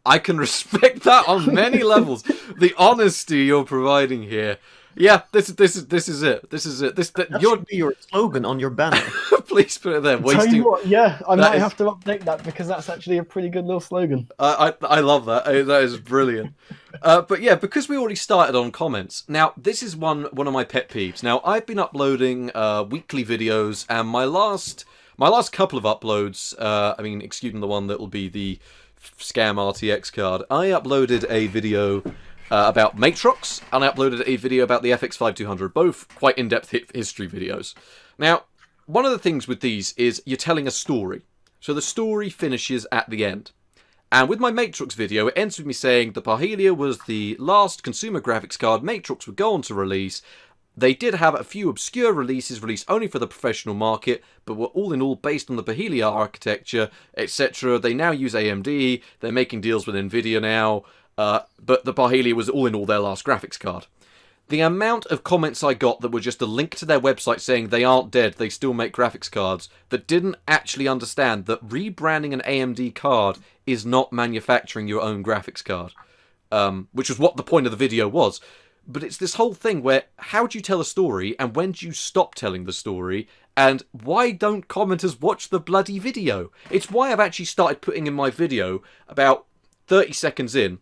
I can respect that on many levels. The honesty you're providing here. Yeah, this is it. This is it. That should be your slogan on your banner. Please put it there. Tell you what, yeah, I might is... have to update that because that's actually a pretty good little slogan. I love that. That is brilliant. But yeah, because we already started on comments. Now, this is one of my pet peeves. Now, I've been uploading weekly videos, and my last couple of uploads, I mean, excluding the one that will be the Scam RTX card, I uploaded a video about Matrox, and I uploaded a video about the FX5200, both quite in-depth history videos. Now, one of the things with these is you're telling a story. So the story finishes at the end. And with my Matrox video, it ends with me saying the Parhelia was the last consumer graphics card Matrox would go on to release. They did have a few obscure releases released only for the professional market, but were all in all based on the Parhelia architecture, etc. They now use AMD, they're making deals with Nvidia now, but the Parhelia was all in all their last graphics card. The amount of comments I got that were just a link to their website saying they aren't dead, they still make graphics cards, that didn't actually understand that rebranding an AMD card is not manufacturing your own graphics card. Which was what the point of the video was. But it's this whole thing where, how do you tell a story, and when do you stop telling the story, and why don't commenters watch the bloody video? It's why I've actually started putting in my video, about 30 seconds in,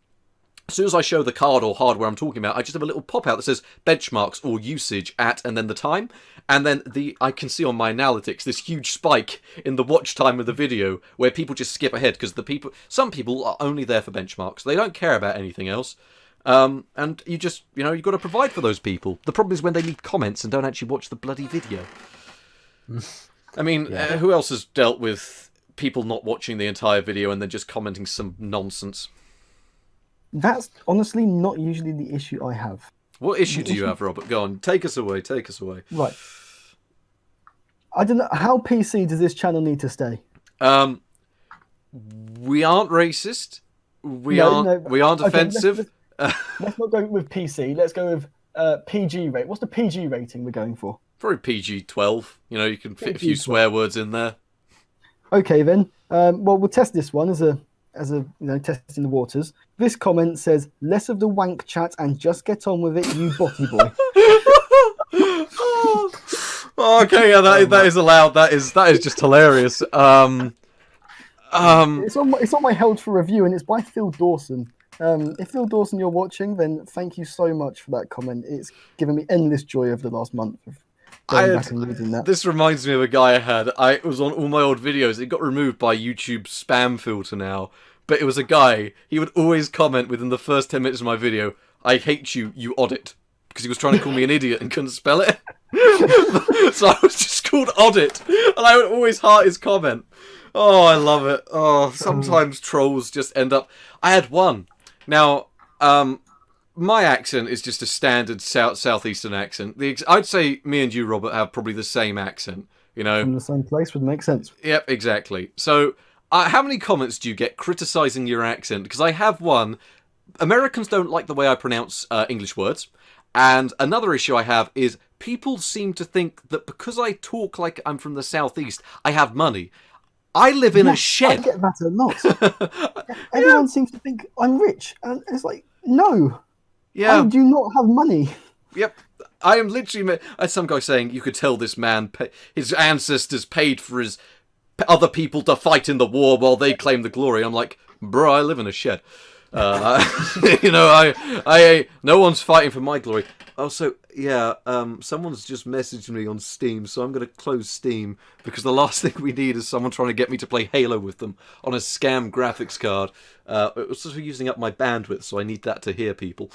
as soon as I show the card or hardware I'm talking about, I just have a little pop-out that says benchmarks or usage at, and then the time. And then I can see on my analytics this huge spike in the watch time of the video where people just skip ahead because some people are only there for benchmarks. They don't care about anything else. And you just, you've got to provide for those people. The problem is when they leave comments and don't actually watch the bloody video. I mean, who else has dealt with people not watching the entire video and then just commenting some nonsense? That's honestly not usually the issue I have. What issue do you have, Robert? Go on, take us away. Right. I don't know, how PC does this channel need to stay? We aren't racist. We aren't offensive. Let's not go with PC. Let's go with PG rate. What's the PG rating we're going for? Probably PG-12. You can fit a few swear words in there. Okay then. Well, we'll test this one as a testing the waters. This comment says, "Less of the wank chat and just get on with it, you botty boy." Okay, yeah, that is allowed. That is just hilarious. It's on my held for review, and it's by Phil Dawson. If Phil Dawson you're watching, then thank you so much for that comment. It's given me endless joy over the last month of going back and reading that. This reminds me of a guy I had. It was on all my old videos. It got removed by YouTube's spam filter now. But it was a guy, he would always comment within the first 10 minutes of my video, "I hate you, you oddit." Because he was trying to call me an idiot and couldn't spell it. So I was just called oddit. And I would always heart his comment. Oh, I love it. Oh, sometimes trolls just end up... I had one. Now, my accent is just a standard southeastern accent. I'd say me and you, Robert, have probably the same accent. From the same place would make sense. Yep, exactly. So, how many comments do you get criticising your accent? Because I have one. Americans don't like the way I pronounce English words. And another issue I have is people seem to think that because I talk like I'm from the southeast, I have money. I live in a shed. I get that a lot. Everyone seems to think I'm rich. And it's like, no. Yeah. I do not have money. Yep. I am literally... As some guy saying, you could tell this man, his ancestors paid for his other people to fight in the war while they claim the glory. I'm like, bro, I live in a shed. You know, I no one's fighting for my glory. Also, yeah, someone's just messaged me on Steam, so I'm going to close Steam because the last thing we need is someone trying to get me to play Halo with them on a scam graphics card. It was sort of using up my bandwidth, so I need that to hear people.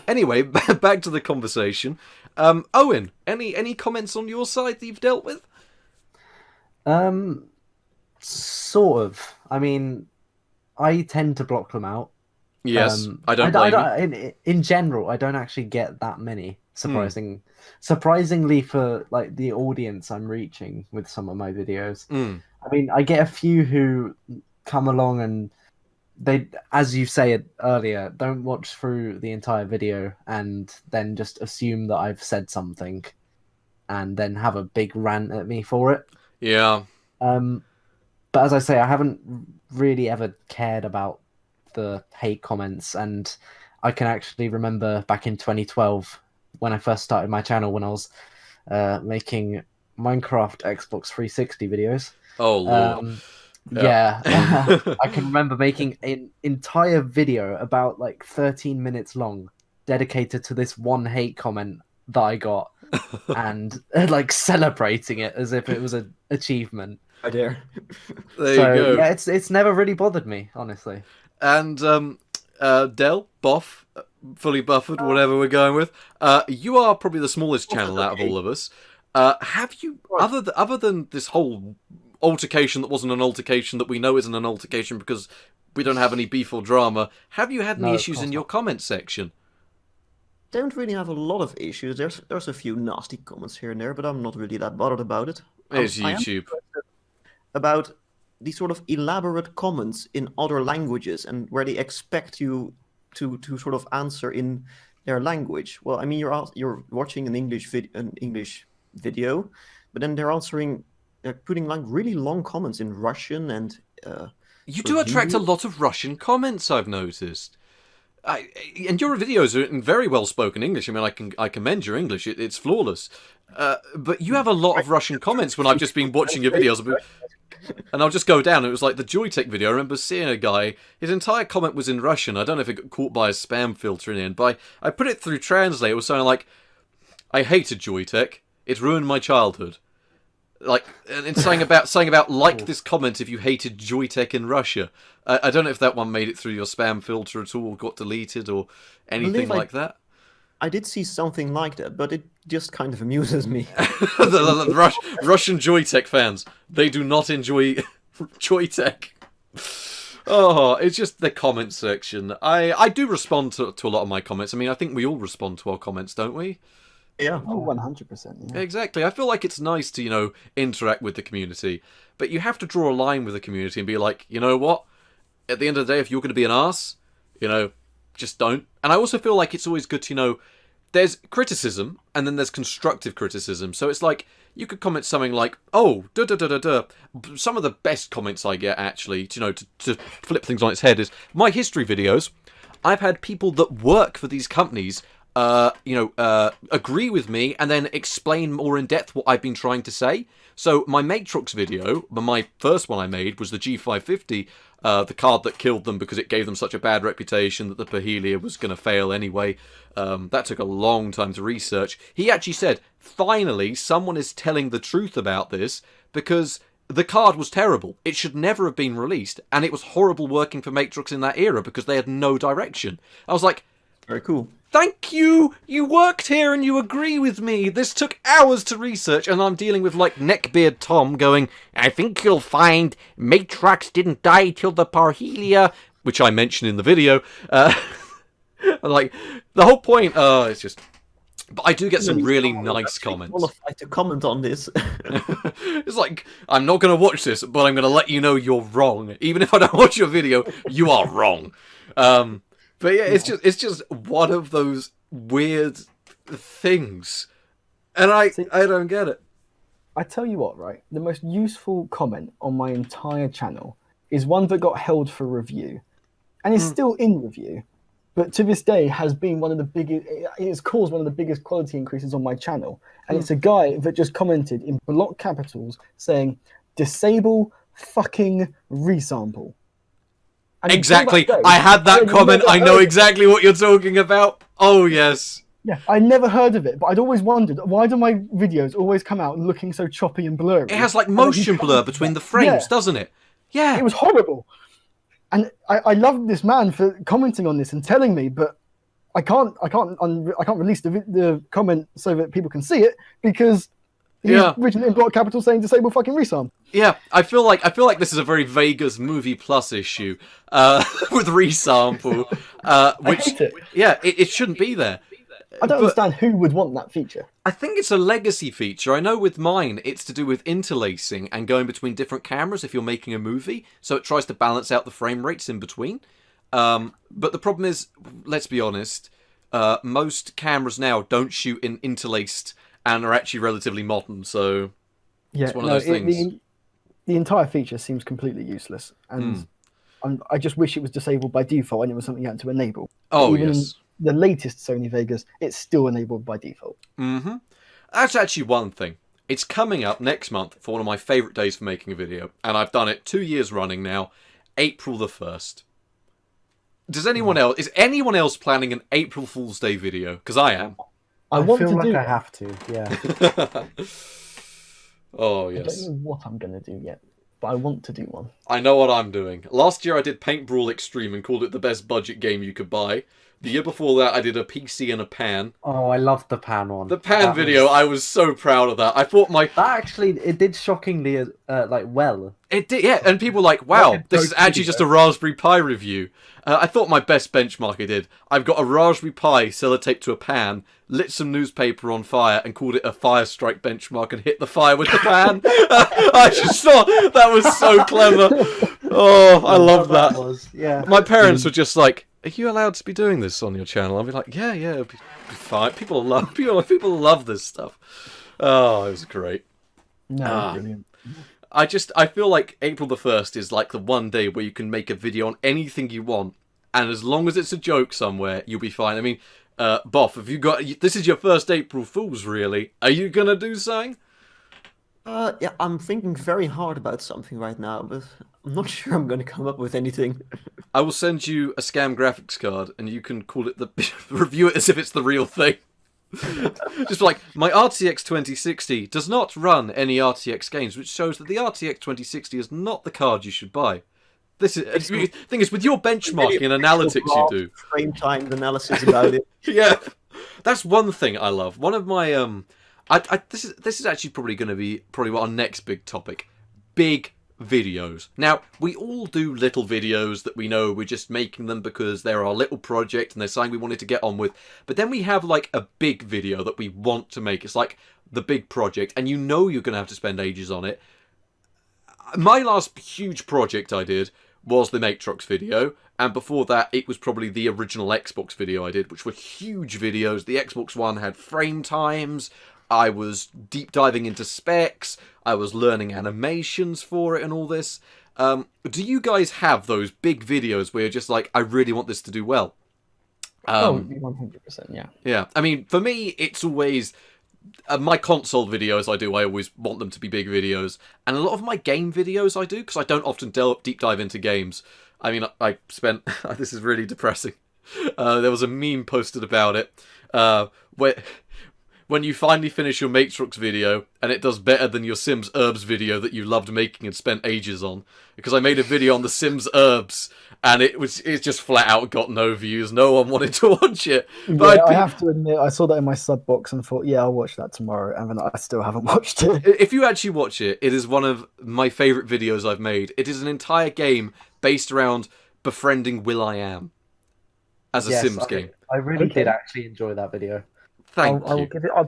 Anyway, back to the conversation. Owen, any comments on your side that you've dealt with? Sort of. I mean, I tend to block them out. Yes, I don't blame you. In general, I don't actually get that many. Surprisingly for like the audience I'm reaching with some of my videos. I mean, I get a few who come along and they, as you said earlier, don't watch through the entire video and then just assume that I've said something and then have a big rant at me for it. Yeah. But as I say, I haven't really ever cared about the hate comments, and I can actually remember back in 2012 when I first started my channel, when I was making Minecraft Xbox 360 videos. Oh Lord. Yeah. I can remember making an entire video about like 13 minutes long dedicated to this one hate comment that I got and like celebrating it as if it was an achievement. I dare. There you go. Yeah, it's never really bothered me, honestly. And Del, Boff, Fully Buffered, whatever we're going with. You are probably the smallest channel out of all of us. Have you, other than this whole altercation that wasn't an altercation that we know isn't an altercation because we don't have any beef or drama, have you had any issues in your comment section? Don't really have a lot of issues. There's a few nasty comments here and there, but I'm not really that bothered about it. It's YouTube. About these sort of elaborate comments in other languages and where they expect you to sort of answer in their language. Well, I mean, you're watching an English video, but then they're answering, putting like really long comments in Russian and. You do attract a lot of Russian comments, I've noticed. And your videos are in very well spoken English. I mean, I commend your English; it's flawless. But you have a lot of Russian comments when I've just been watching your videos. And I'll just go down. It was like the Joytech video. I remember seeing a guy, his entire comment was in Russian. I don't know if it got caught by a spam filter in the end, but I put it through Translate. It was something like, I hated Joytech. It ruined my childhood. Like, and saying about like this comment if you hated Joytech in Russia. I don't know if that one made it through your spam filter at all, got deleted or anything like that. I did see something like that, but it just kind of amuses me. the Russian Joytech fans, they do not enjoy Joytech. Oh, it's just the comment section. I do respond to a lot of my comments. I mean, I think we all respond to our comments, don't we? Yeah. Oh, 100%. Yeah. Exactly. I feel like it's nice to, interact with the community, but you have to draw a line with the community and be like, you know what? At the end of the day, if you're going to be an arse, just don't. And I also feel like it's always good to, there's criticism and then there's constructive criticism. So it's like, you could comment something like, oh, da-da-da-da-da. Some of the best comments I get, actually, to flip things on its head is, my history videos, I've had people that work for these companies, agree with me and then explain more in depth what I've been trying to say. So my Matrix video, my first one I made was the G550, the card that killed them because it gave them such a bad reputation that the Parhelia was going to fail anyway. That took a long time to research. He actually said, finally, someone is telling the truth about this because the card was terrible. It should never have been released, and it was horrible working for Matrix in that era because they had no direction. I was like, very cool. Thank you! You worked here and you agree with me! This took hours to research and I'm dealing with, Neckbeard Tom going, I think you'll find Matrox didn't die till the Parhelia, which I mentioned in the video. The whole point, it's just... But I do get some really nice comments. Qualified to comment on this. It's like, I'm not going to watch this, but I'm going to let you know you're wrong. Even if I don't watch your video, you are wrong. But yeah, it's just one of those weird things, and I don't get it. I tell you what, right? The most useful comment on my entire channel is one that got held for review, and is still in review, but to this day has been one of the biggest. It's caused one of the biggest quality increases on my channel, and it's a guy that just commented in block capitals saying, disable fucking resample. And Exactly. until that day, I had that had comment. never I know heard- exactly what you're talking about. Oh, yes. Yeah, I never heard of it, but I'd always wondered, why do my videos always come out looking so choppy and blurry? It has like And then he motion blur commented between the that. frames, Yeah, doesn't it? Yeah. it was horrible. And I loved this man for commenting on this and telling me, but I can't release the comment so that people can see it because he's Yeah. written in block capital saying disable fucking resum. Yeah, I feel like this is a very Vegas Movie Plus issue with resample, which hate it. yeah, it shouldn't be there. I don't But understand who would want that feature. I think it's a legacy feature. I know with mine, it's to do with interlacing and going between different cameras if you're making a movie, so it tries to balance out the frame rates in between. But the problem is, let's be honest, most cameras now don't shoot in interlaced and are actually relatively modern, so Yeah, it's one of those things. The entire feature seems completely useless, and I just wish it was disabled by default and it was something you had to enable. Oh, Even yes. in the latest Sony Vegas, it's still enabled by default. Mm-hmm. That's actually one thing. It's coming up next month for one of my favourite days for making a video, and I've done it 2 years running now, April the 1st. Is anyone else planning an April Fool's Day video? Because I am. I feel to like do I it. have to. Yeah. Oh, I yes. don't know what I'm going to do yet, but I want to do one. I know what I'm doing. Last year I did Paint Brawl Extreme and called it the best budget game you could buy. The year before that I did a PC and a pan. Oh, I loved the pan one. The pan video, I was so proud of that. I thought That actually, it did shockingly, well. It did, yeah, and people were like, wow, Like a this is joke actually video. just a Raspberry Pi review. I thought my best benchmark I did. I've got a Raspberry Pi sellotaped to a pan, lit some newspaper on fire, and called it a fire strike benchmark and hit the fire with the pan. I just thought that was so clever. Oh, I love that. Was, yeah. My parents were just like, are you allowed to be doing this on your channel? I'll be like, yeah, it'll be fine. People love this stuff. Oh, it was great. No, brilliant. I feel like April the 1st is like the one day where you can make a video on anything you want, and as long as it's a joke somewhere, you'll be fine. I mean, Boff, have you got... This is your first April Fool's, really. Are you gonna do something? Yeah, I'm thinking very hard about something right now, but I'm not sure I'm going to come up with anything. I will send you a scam graphics card, and you can call it review it as if it's the real thing. Just like, my RTX 2060 does not run any RTX games, which shows that the RTX 2060 is not the card you should buy. This is the thing is with your benchmarking and analytics you do. Frame time analysis about it. Yeah, that's one thing I love. One of my this is actually probably going to be our next big topic. Big videos. Now, we all do little videos that we know we're just making them because they're our little project and they're something we wanted to get on with. But then we have like a big video that we want to make. It's like the big project and you know you're going to have to spend ages on it. My last huge project I did was the Matrox video, and before that it was probably the original Xbox video I did, which were huge videos. The Xbox One had frame times, I was deep diving into specs, I was learning animations for it and all this. Do you guys have those big videos where you're just like, I really want this to do well? 100%, yeah. Yeah, I mean, for me, it's always... my console videos I always want them to be big videos. And a lot of my game videos I do, because I don't often deep dive into games. I mean, I spent... this is really depressing. There was a meme posted about it, where... when you finally finish your Matrix video, and it does better than your Sims Herbs video that you loved making and spent ages on. Because I made a video on the Sims Herbs, and it just flat out got no views. No one wanted to watch it. But I have to admit, I saw that in my sub box and thought, yeah, I'll watch that tomorrow, and then I still haven't watched it. If you actually watch it, it is one of my favourite videos I've made. It is an entire game based around befriending Will.i.am as a Sims game. I really did actually enjoy that video. Thank I will you. give it. I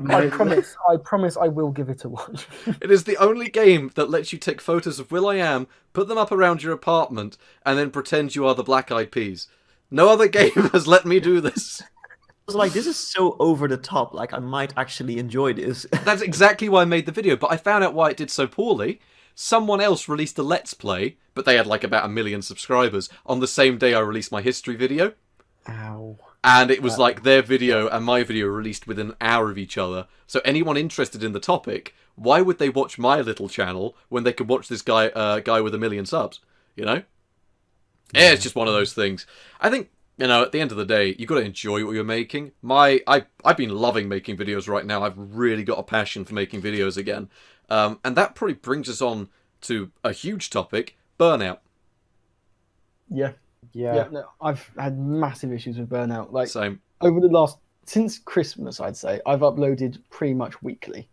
promise. I will give it a watch. It is the only game that lets you take photos of Will.i.am, put them up around your apartment, and then pretend you are the Black Eyed Peas. No other game has let me do this. I was like, this is so over the top, like I might actually enjoy this. That's exactly why I made the video, but I found out why it did so poorly. Someone else released a Let's Play, but they had like about 1 million subscribers, on the same day I released my history video. Ow. And it was like their video and my video released within an hour of each other. So anyone interested in the topic, why would they watch my little channel when they could watch this guy with 1 million subs? You know? Yeah, it's just one of those things. I think, you know, at the end of the day, you've got to enjoy what you're making. I've been loving making videos right now. I've really got a passion for making videos again. And that probably brings us on to a huge topic, burnout. Yeah. No, I've had massive issues with burnout. Like, Same. Since Christmas, I'd say, I've uploaded pretty much weekly.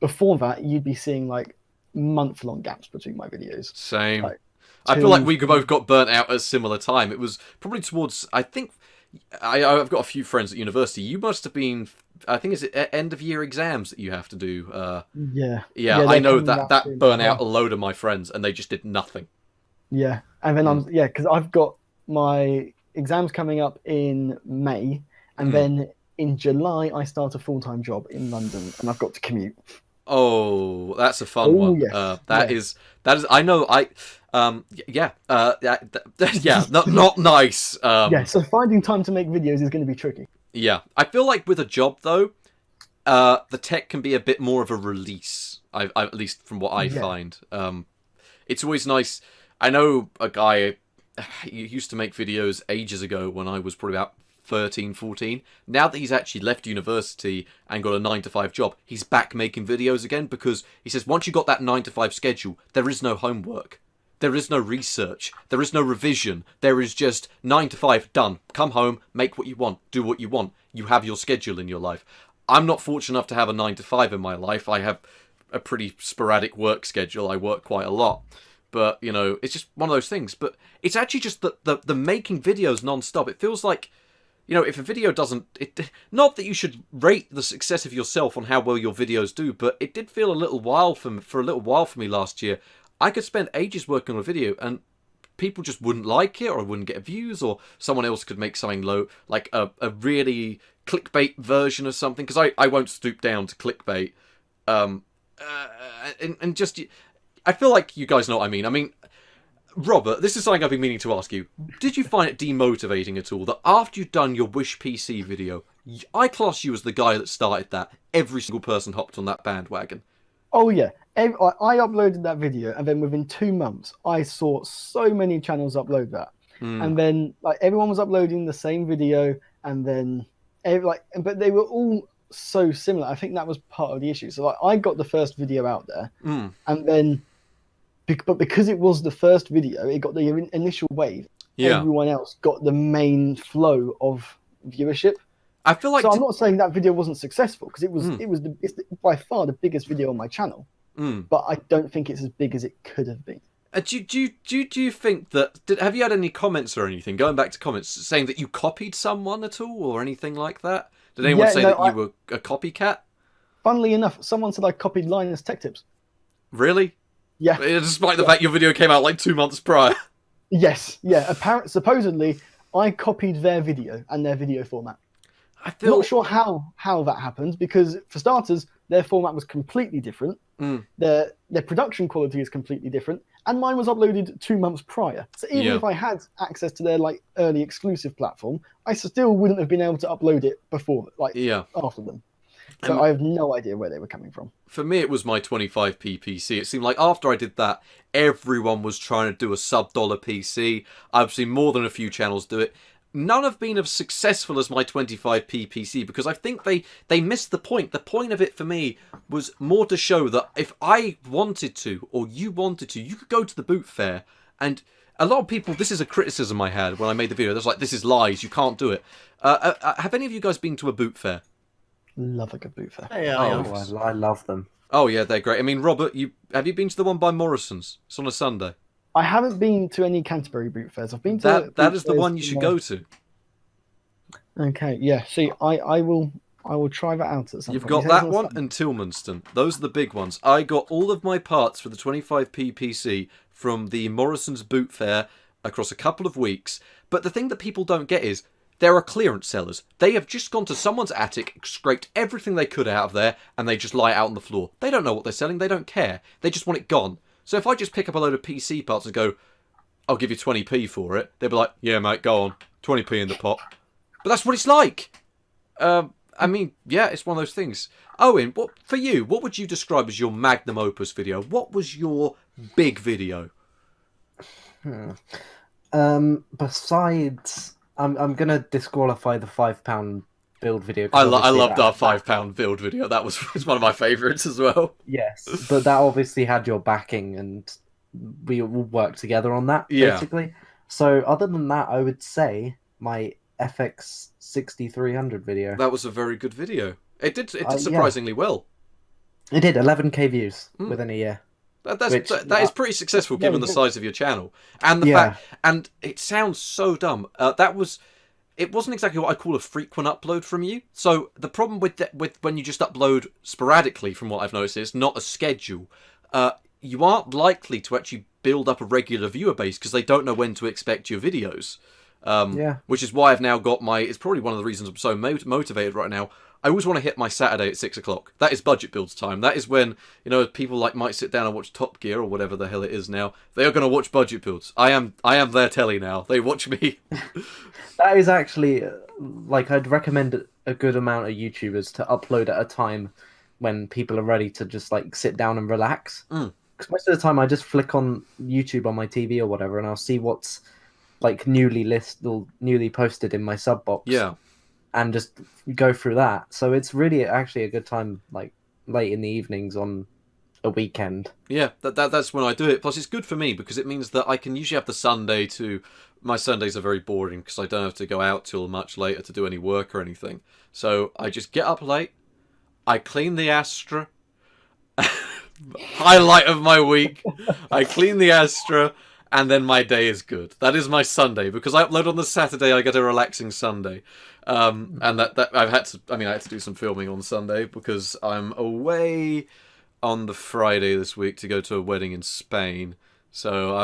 Before that, you'd be seeing like month-long gaps between my videos. Same. Like, I feel like we both got burnt out at a similar time. It was probably towards, I think, I've got a few friends at university. You must have been, I think, is it end of year exams that you have to do? Yeah, I know that burnt out a load of my friends, and they just did nothing. Yeah, and then because I've got my exams coming up in May, and then in July I start a full-time job in London, and I've got to commute. Oh, that's a fun one. Yes. That is. I know. Not nice. So finding time to make videos is going to be tricky. Yeah, I feel like with a job though, the tech can be a bit more of a release. At least from what I find. It's always nice. I know a guy. He used to make videos ages ago when I was probably about 13, 14. Now that he's actually left university and got a 9-to-5 job, he's back making videos again because he says once you got that 9-to-5 schedule, there is no homework. There is no research. There is no revision. There is just 9 to 5, done. Come home, make what you want, do what you want. You have your schedule in your life. I'm not fortunate enough to have a 9 to 5 in my life. I have a pretty sporadic work schedule. I work quite a lot. But, you know, it's just one of those things. But it's actually just the making videos non-stop. It feels like, you know, if a video doesn't... not that you should rate the success of yourself on how well your videos do, but it did feel for a little while for me last year. I could spend ages working on a video and people just wouldn't like it, or I wouldn't get views, or someone else could make something low, like a really clickbait version of something, because I won't stoop down to clickbait. And just... I feel like you guys know what I mean. I mean, Robert, this is something I've been meaning to ask you. Did you find it demotivating at all that after you'd done your Wish PC video, I class you as the guy that started that, every single person hopped on that bandwagon? Oh yeah, I uploaded that video, and then within 2 months, I saw so many channels upload that, and then like everyone was uploading the same video, and then but they were all so similar. I think that was part of the issue. So like, I got the first video out there, and then, but because it was the first video, it got the initial wave. Yeah. Everyone else got the main flow of viewership. I feel like... So I'm not saying that video wasn't successful, because it's by far the biggest video on my channel. But I don't think it's as big as it could have been. Do you think that... have you had any comments or anything, going back to comments, saying that you copied someone at all, or anything like that? Did anyone say that you were a copycat? Funnily enough, someone said I copied Linus Tech Tips. Really? Yeah. Despite the fact your video came out like 2 months prior. Yes, yeah. Supposedly, I copied their video and their video format. Not sure how that happened, because for starters, their format was completely different. Their production quality is completely different, and mine was uploaded 2 months prior. So even if I had access to their like early exclusive platform, I still wouldn't have been able to upload it before, after them. So I have no idea where they were coming from. For me, it was my 25p PC. It seemed like after I did that, everyone was trying to do a sub-dollar PC. I've seen more than a few channels do it. None have been as successful as my 25p PC, because I think they missed the point. The point of it for me was more to show that if I wanted to, or you wanted to, you could go to the boot fair. And a lot of people, this is a criticism I had when I made the video. There's like, this is lies, you can't do it. Have any of you guys been to a boot fair? Love a good boot fair. Yeah, I love them. Oh yeah, they're great. I mean, Robert, have you been to the one by Morrison's? It's on a Sunday. I haven't been to any Canterbury boot fairs. I've been to that is the one you should go to. Okay, yeah. See, I will try that out at some point. You've got that one and Tilmanston. Those are the big ones. I got all of my parts for the 25p PC from the Morrison's boot fair across a couple of weeks. But the thing that people don't get is there are clearance sellers. They have just gone to someone's attic, scraped everything they could out of there, and they just lie it out on the floor. They don't know what they're selling. They don't care. They just want it gone. So if I just pick up a load of PC parts and go, I'll give you 20p for it, they'll be like, yeah, mate, go on. 20p in the pot. But that's what it's like. I mean, yeah, it's one of those things. Owen, for you, what would you describe as your magnum opus video? What was your big video? Besides, I'm gonna disqualify the £5 build video. I loved our £5 build video. That was one of my favourites as well. Yes, but that obviously had your backing, and we all worked together on that, basically. So other than that, I would say my FX 6300 video. That was a very good video. It did surprisingly well. It did 11k views within a year. That is pretty successful given the size of your channel and the fact. And it sounds so dumb. It wasn't exactly what I call a frequent upload from you. So the problem with when you just upload sporadically, from what I've noticed, is not a schedule. You aren't likely to actually build up a regular viewer base because they don't know when to expect your videos. Which is why I've now got it's probably one of the reasons I'm so motivated right now. I always want to hit my Saturday at 6 o'clock. That is budget builds time. That is when, people might sit down and watch Top Gear or whatever the hell it is now. They are going to watch budget builds. I am their telly now. They watch me. That is actually, I'd recommend a good amount of YouTubers to upload at a time when people are ready to just, sit down and relax. Because most of the time I just flick on YouTube on my TV or whatever, and I'll see what's, newly posted in my sub box. Yeah. And just go through that. So it's really actually a good time, late in the evenings on a weekend. Yeah, that's when I do it. Plus, it's good for me because it means that I can usually have the Sunday to... My Sundays are very boring because I don't have to go out till much later to do any work or anything. So I just get up late, I clean the Astra, highlight of my week, I clean the Astra, and then my day is good. That is my Sunday, because I upload on the Saturday, I get a relaxing Sunday. And that I had to do some filming on Sunday because I'm away on the Friday this week to go to a wedding in Spain. So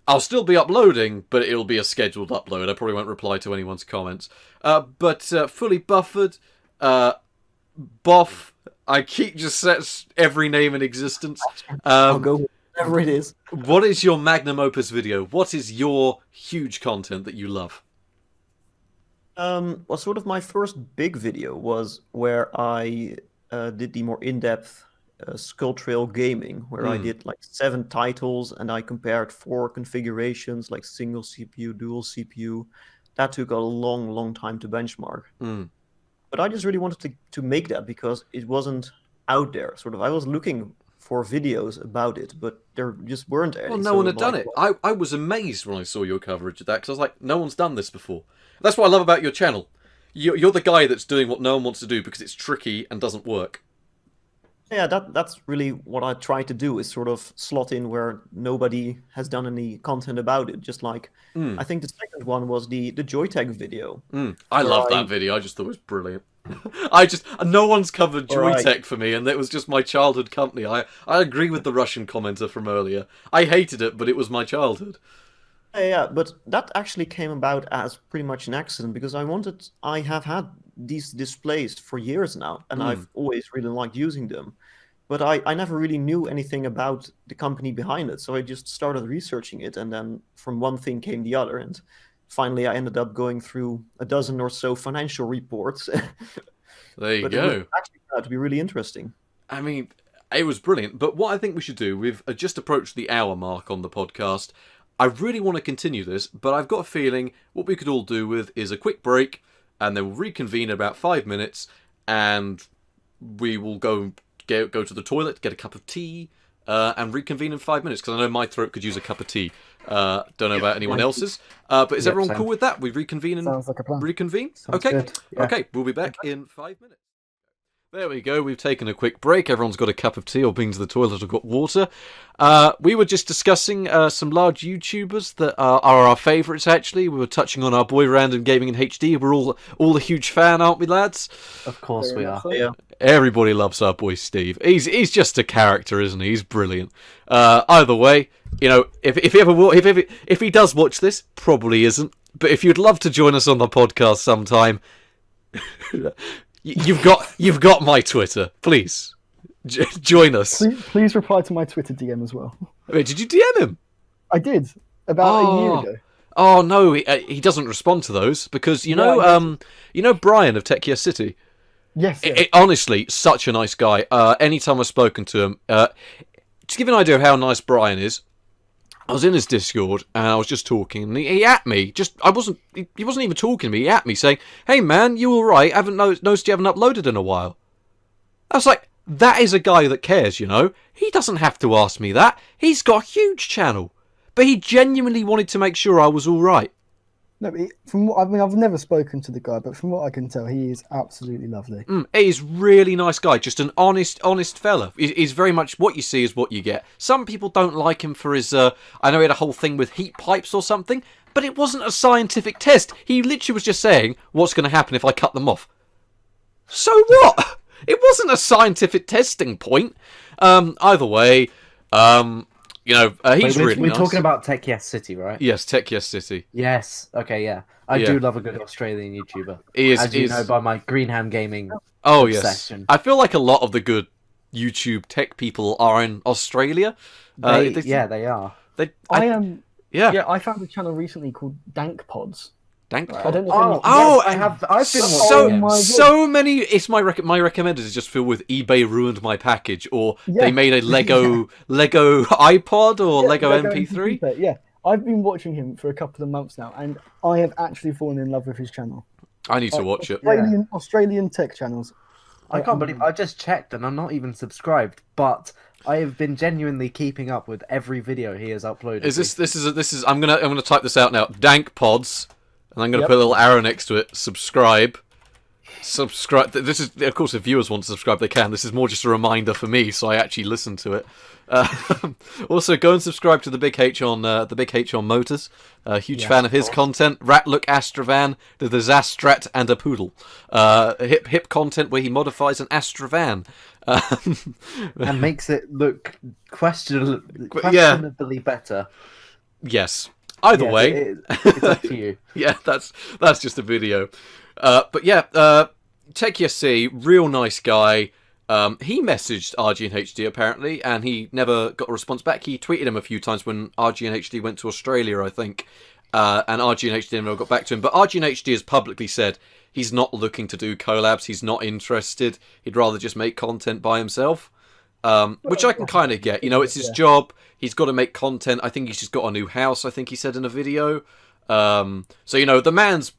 I'll still be uploading, but it'll be a scheduled upload. I probably won't reply to anyone's comments. But Fully Buffered, Boff, I keep just every name in existence. I'll go whatever it is. What is your magnum opus video? What is your huge content that you love? Well, sort of my first big video was where I did the more in-depth Skull Trail gaming, where I did 7 titles and I compared 4 configurations, like single CPU, dual CPU. That took a long time to benchmark. But I just really wanted to make that because it wasn't out there. Sort of, I was looking for videos about it, but there just weren't any. Well, no one had done it. I was amazed when I saw your coverage of that because I was like, no one's done this before. That's what I love about your channel. You're the guy that's doing what no one wants to do because it's tricky and doesn't work. Yeah, that's really what I try to do, is sort of slot in where nobody has done any content about it. Just I think the second one was the Joytech video. I love that video. I just thought it was brilliant. No one's covered Joytech for me, and it was just my childhood company. I agree with the Russian commenter from earlier. I hated it, but it was my childhood. Yeah, but that actually came about as pretty much an accident because I have had these displays for years now, and I've always really liked using them. But I never really knew anything about the company behind it, so I just started researching it, and then from one thing came the other, and finally I ended up going through a dozen or so financial reports. There you but go. It was actually turned out to be really interesting. I mean, it was brilliant, but what I think we should do, we've just approached the hour mark on the podcast. I really want to continue this, but I've got a feeling what we could all do with is a quick break, and then we'll reconvene in about 5 minutes, and we will go to the toilet, get a cup of tea, and reconvene in 5 minutes, because I know my throat could use a cup of tea. Don't know about anyone else's, but is everyone cool with that? We reconvene and Sounds like a plan. reconvene? Sounds Okay, good. Yeah. okay, we'll be back in 5 minutes. There we go, we've taken a quick break. Everyone's got a cup of tea or been to the toilet or got water. We were just discussing some large YouTubers that are our favourites, actually. We were touching on our boy Random Gaming in HD. We're all a huge fan, aren't we, lads? Of course we are. Yeah. Everybody loves our boy Steve. He's just a character, isn't he? He's brilliant. Either way, if he does watch this, probably isn't. But if you'd love to join us on the podcast sometime... You've got my Twitter. Please join us. Please reply to my Twitter DM as well. Wait, did you DM him? I did about a year ago. Oh no, he doesn't respond to those because you know Brian of Tech Yes City. Yes. Honestly, such a nice guy. Anytime I've spoken to him, to give you an idea of how nice Brian is, I was in his Discord and I was just talking, and he at me. He wasn't even talking to me. He at me saying, "Hey man, you all right? I haven't noticed you haven't uploaded in a while." I was like, that is a guy that cares, you know. He doesn't have to ask me that. He's got a huge channel, but he genuinely wanted to make sure I was all right. No, I've never spoken to the guy, but from what I can tell, he is absolutely lovely. He's a really nice guy, just an honest fella. He's very much what you see is what you get. Some people don't like him for his, I know he had a whole thing with heat pipes or something, but it wasn't a scientific test. He literally was just saying, what's going to happen if I cut them off? So what? It wasn't a scientific testing point. Either way, he's really We're nice. talking about Tech Yes City, right? Yes, Tech Yes City. Yes. Okay, yeah. I do love a good Australian YouTuber. As you know by my Greenham Gaming obsession. Yes. I feel like a lot of the good YouTube tech people are in Australia. They are. I found a channel recently called Dank Pods. Dank I Pod. don't know if I have. I've been watching so many. It's my recommended is just filled with eBay ruined my package, or they made a Lego iPod or Lego MP3. Yeah, I've been watching him for a couple of months now, and I have actually fallen in love with his channel. I need to watch it. Australian tech channels. I can't believe I just checked and I'm not even subscribed, but I have been genuinely keeping up with every video he has uploaded. This is I'm gonna type this out now. Dank Pods. And I'm going to put a little arrow next to it. Subscribe. This is, of course, if viewers want to subscribe, they can. This is more just a reminder for me, so I actually listen to it. Also, go and subscribe to the Big H on Motors. Huge fan of his content. Ratlook Astrovan, the Disastrat, and a poodle. Hip content where he modifies an Astrovan. And makes it look questionably better. Yes. Either way, it's up to you. Yeah, that's just a video. But yeah, TechYC, real nice guy. He messaged RG and HD apparently, and he never got a response back. He tweeted him a few times when RG and HD went to Australia, I think, and RG and HD never got back to him. But RG and HD has publicly said he's not looking to do collabs. He's not interested. He'd rather just make content by himself. Which I can kind of get. You know, it's his job. He's got to make content. I think he's just got a new house, I think he said in a video. So, you know, the man's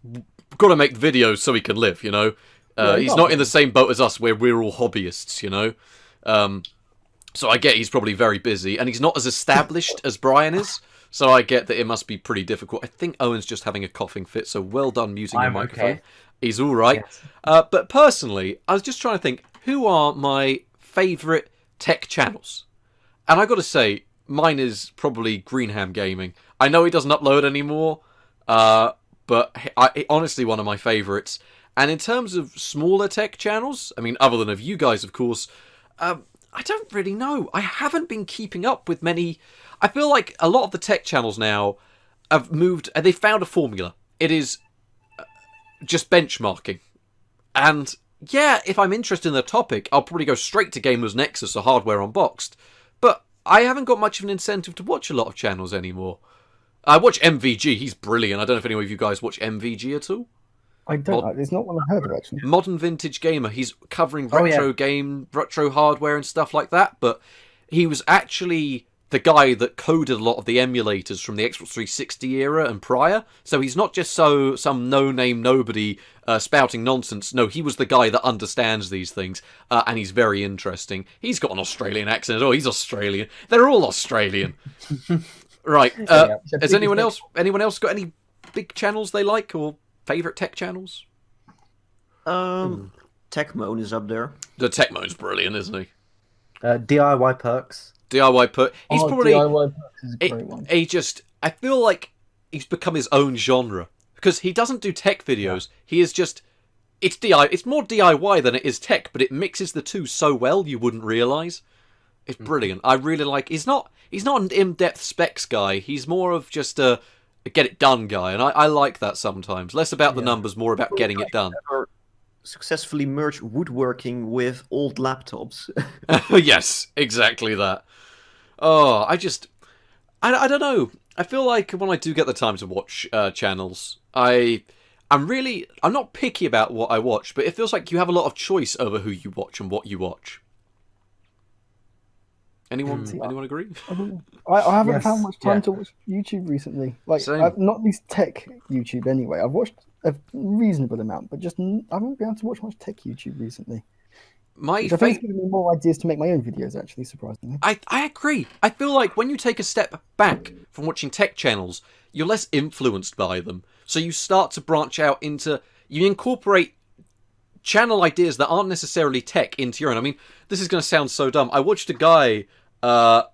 got to make videos so he can live, you know. He's not in the same boat as us where we're all hobbyists, you know. So I get he's probably very busy. And he's not as established as Brian is. So I get that it must be pretty difficult. I think Owen's just having a coughing fit, so well done muting your microphone. Okay. He's all right. Yes. But personally, I was just trying to think, who are my favourite tech channels? And I got to say, mine is probably Greenham Gaming. I know he doesn't upload anymore, but honestly one of my favourites. And in terms of smaller tech channels, I mean, other than of you guys, of course, I don't really know. I haven't been keeping up with many. I feel like a lot of the tech channels now have moved, and they found a formula. It is just benchmarking. And yeah, if I'm interested in the topic, I'll probably go straight to Gamers Nexus or Hardware Unboxed. But I haven't got much of an incentive to watch a lot of channels anymore. I watch MVG, he's brilliant. I don't know if any of you guys watch MVG at all. I don't. It's not one I heard of, actually. Modern Vintage Gamer. He's covering retro hardware and stuff like that. But he was actually the guy that coded a lot of the emulators from the Xbox 360 era and prior. So he's not just some no-name nobody spouting nonsense. No, he was the guy that understands these things, and he's very interesting. He's got an Australian accent. Oh, he's Australian. They're all Australian. Right. Has anyone else got any big channels they like or favourite tech channels? Techmoan is up there. The Techmoan's brilliant, isn't he? DIY Perks. DIY Perks. He's probably DIY Perks is a great one. I feel like he's become his own genre because he doesn't do tech videos. He is just it's more DIY than it is tech, but it mixes the two so well you wouldn't realise. It's brilliant. I really like. He's not an in-depth specs guy. He's more of just a get it done guy, and I like that sometimes. Less about the numbers, more about getting it done. Successfully merge woodworking with old laptops. Yes, exactly that. Oh, I don't know. I feel like when I do get the time to watch channels, I'm not picky about what I watch, but it feels like you have a lot of choice over who you watch and what you watch. Anyone agree? I haven't Yes, found much time yeah. to watch YouTube recently. Like, Same. I've not least tech YouTube anyway. I've watched a reasonable amount, but just I haven't been able to watch much tech YouTube recently. My Which I think is giving me more ideas to make my own videos, actually, surprisingly. I agree. I feel like when you take a step back from watching tech channels, you're less influenced by them. So you start to branch out into... You incorporate channel ideas that aren't necessarily tech into your own. I mean, this is going to sound so dumb. I watched a guy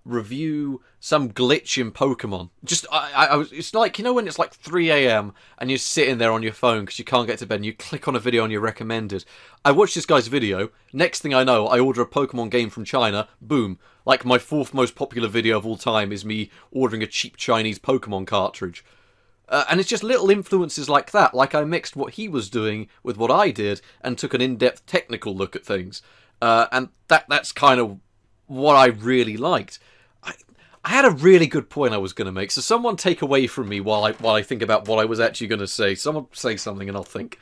review some glitch in Pokemon. I was. It's like, you know, when it's like 3 a.m. and you're sitting there on your phone because you can't get to bed and you click on a video on your recommended. I watched this guy's video. Next thing I know, I order a Pokemon game from China. Boom. Like, my 4th most popular video of all time is me ordering a cheap Chinese Pokemon cartridge. And it's just little influences like that. Like, I mixed what he was doing with what I did and took an in-depth technical look at things. And that's kind of what I really liked. I had a really good point I was going to make, so someone take away from me while I think about what I was actually going to say. Someone say something and I'll think.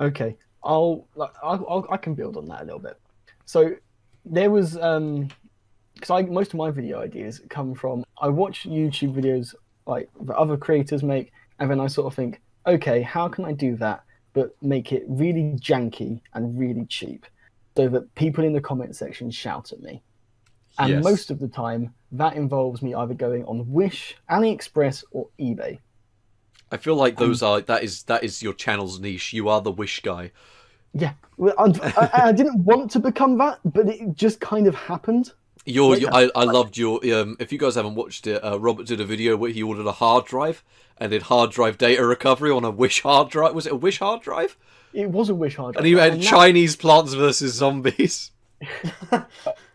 Okay, I can build on that a little bit. So there was because most of my video ideas come from I watch YouTube videos like that other creators make, and then I sort of think, okay, how can I do that but make it really janky and really cheap, so that people in the comment section shout at me. And Yes. most of the time, that involves me either going on Wish, AliExpress, or eBay. I feel like that is your channel's niche. You are the Wish guy. Yeah, well, I didn't want to become that, but it just kind of happened. I loved your. If you guys haven't watched it, Robert did a video where he ordered a hard drive and did hard drive data recovery on a Wish hard drive. Was it a Wish hard drive? It was a Wish hard drive. And he had Chinese Plants vs Zombies.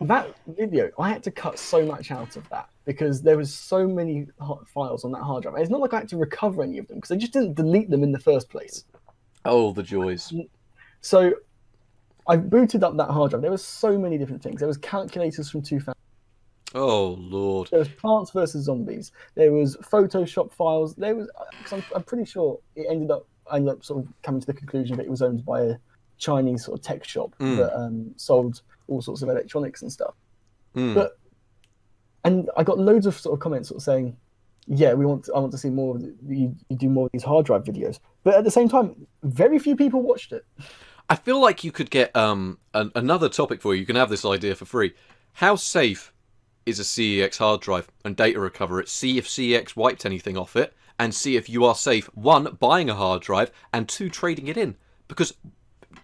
That video, I had to cut so much out of that because there was so many files on that hard drive. It's not like I had to recover any of them because I just didn't delete them in the first place. Oh, the joys. So I booted up that hard drive. There was so many different things. There was calculators from 2000. Oh, Lord. There was Plants vs Zombies. There was Photoshop files. There was, because I'm pretty sure I ended up sort of coming to the conclusion that it was owned by a Chinese sort of tech shop that sold all sorts of electronics and stuff. And I got loads of sort of comments sort of saying, yeah, I want to see more of you do more of these hard drive videos. But at the same time, very few people watched it. I feel like you could get another topic for you. You can have this idea for free. How safe is a CEX hard drive and data recover it? See if CEX wiped anything off it, and see if you are safe, 1, buying a hard drive, and 2, trading it in. Because,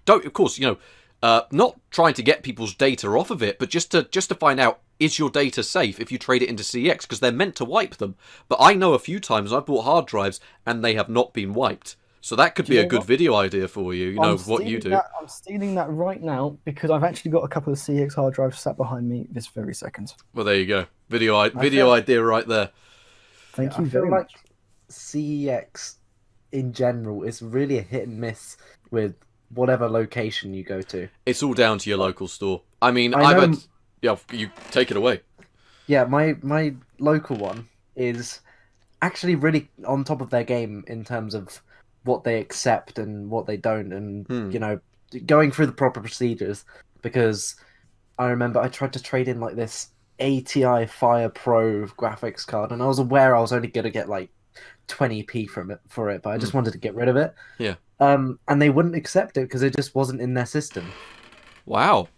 of course, not trying to get people's data off of it, but just to find out, is your data safe if you trade it into CEX? Because they're meant to wipe them. But I know a few times I've bought hard drives and they have not been wiped. So that could be a good video idea for you, what you do. I'm stealing that right now because I've actually got a couple of CX hard drives sat behind me this very second. Well, there you go. Video idea right there. Thank you I feel very like much. CEX in general is really a hit and miss with whatever location you go to. It's all down to your local store. I mean, yeah, you take it away. Yeah, my local one is actually really on top of their game in terms of what they accept and what they don't, and going through the proper procedures. Because I remember I tried to trade in like this ATI Fire Pro graphics card, and I was aware I was only going to get like 20p for it, but I just wanted to get rid of it. Yeah. And they wouldn't accept it because it just wasn't in their system. Wow.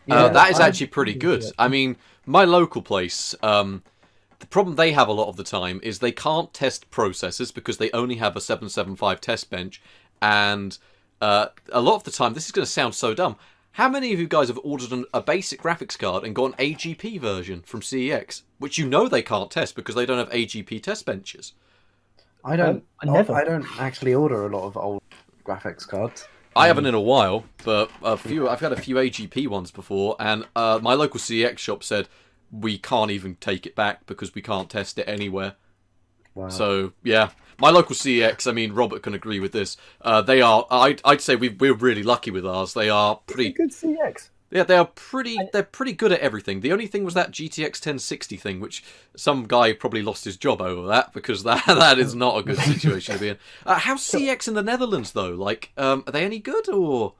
Yeah, that is actually pretty good. I mean, my local place, the problem they have a lot of the time is they can't test processors because they only have a 775 test bench, and a lot of the time, this is going to sound so dumb, how many of you guys have ordered a basic graphics card and got an AGP version from CEX, which they can't test because they don't have AGP test benches? I don't actually order a lot of old graphics cards. I haven't in a while, but I've had a few AGP ones before, and my local CEX shop said we can't even take it back because we can't test it anywhere. Wow. So yeah, my local CEX. I mean, Robert can agree with this. They are. I'd say we're really lucky with ours. They are pretty It's a good CX. Yeah, they're pretty good at everything. The only thing was that GTX 1060 thing, which some guy probably lost his job over that, because that is not a good situation to be in. How's CX in the Netherlands though? Like, are they any good or?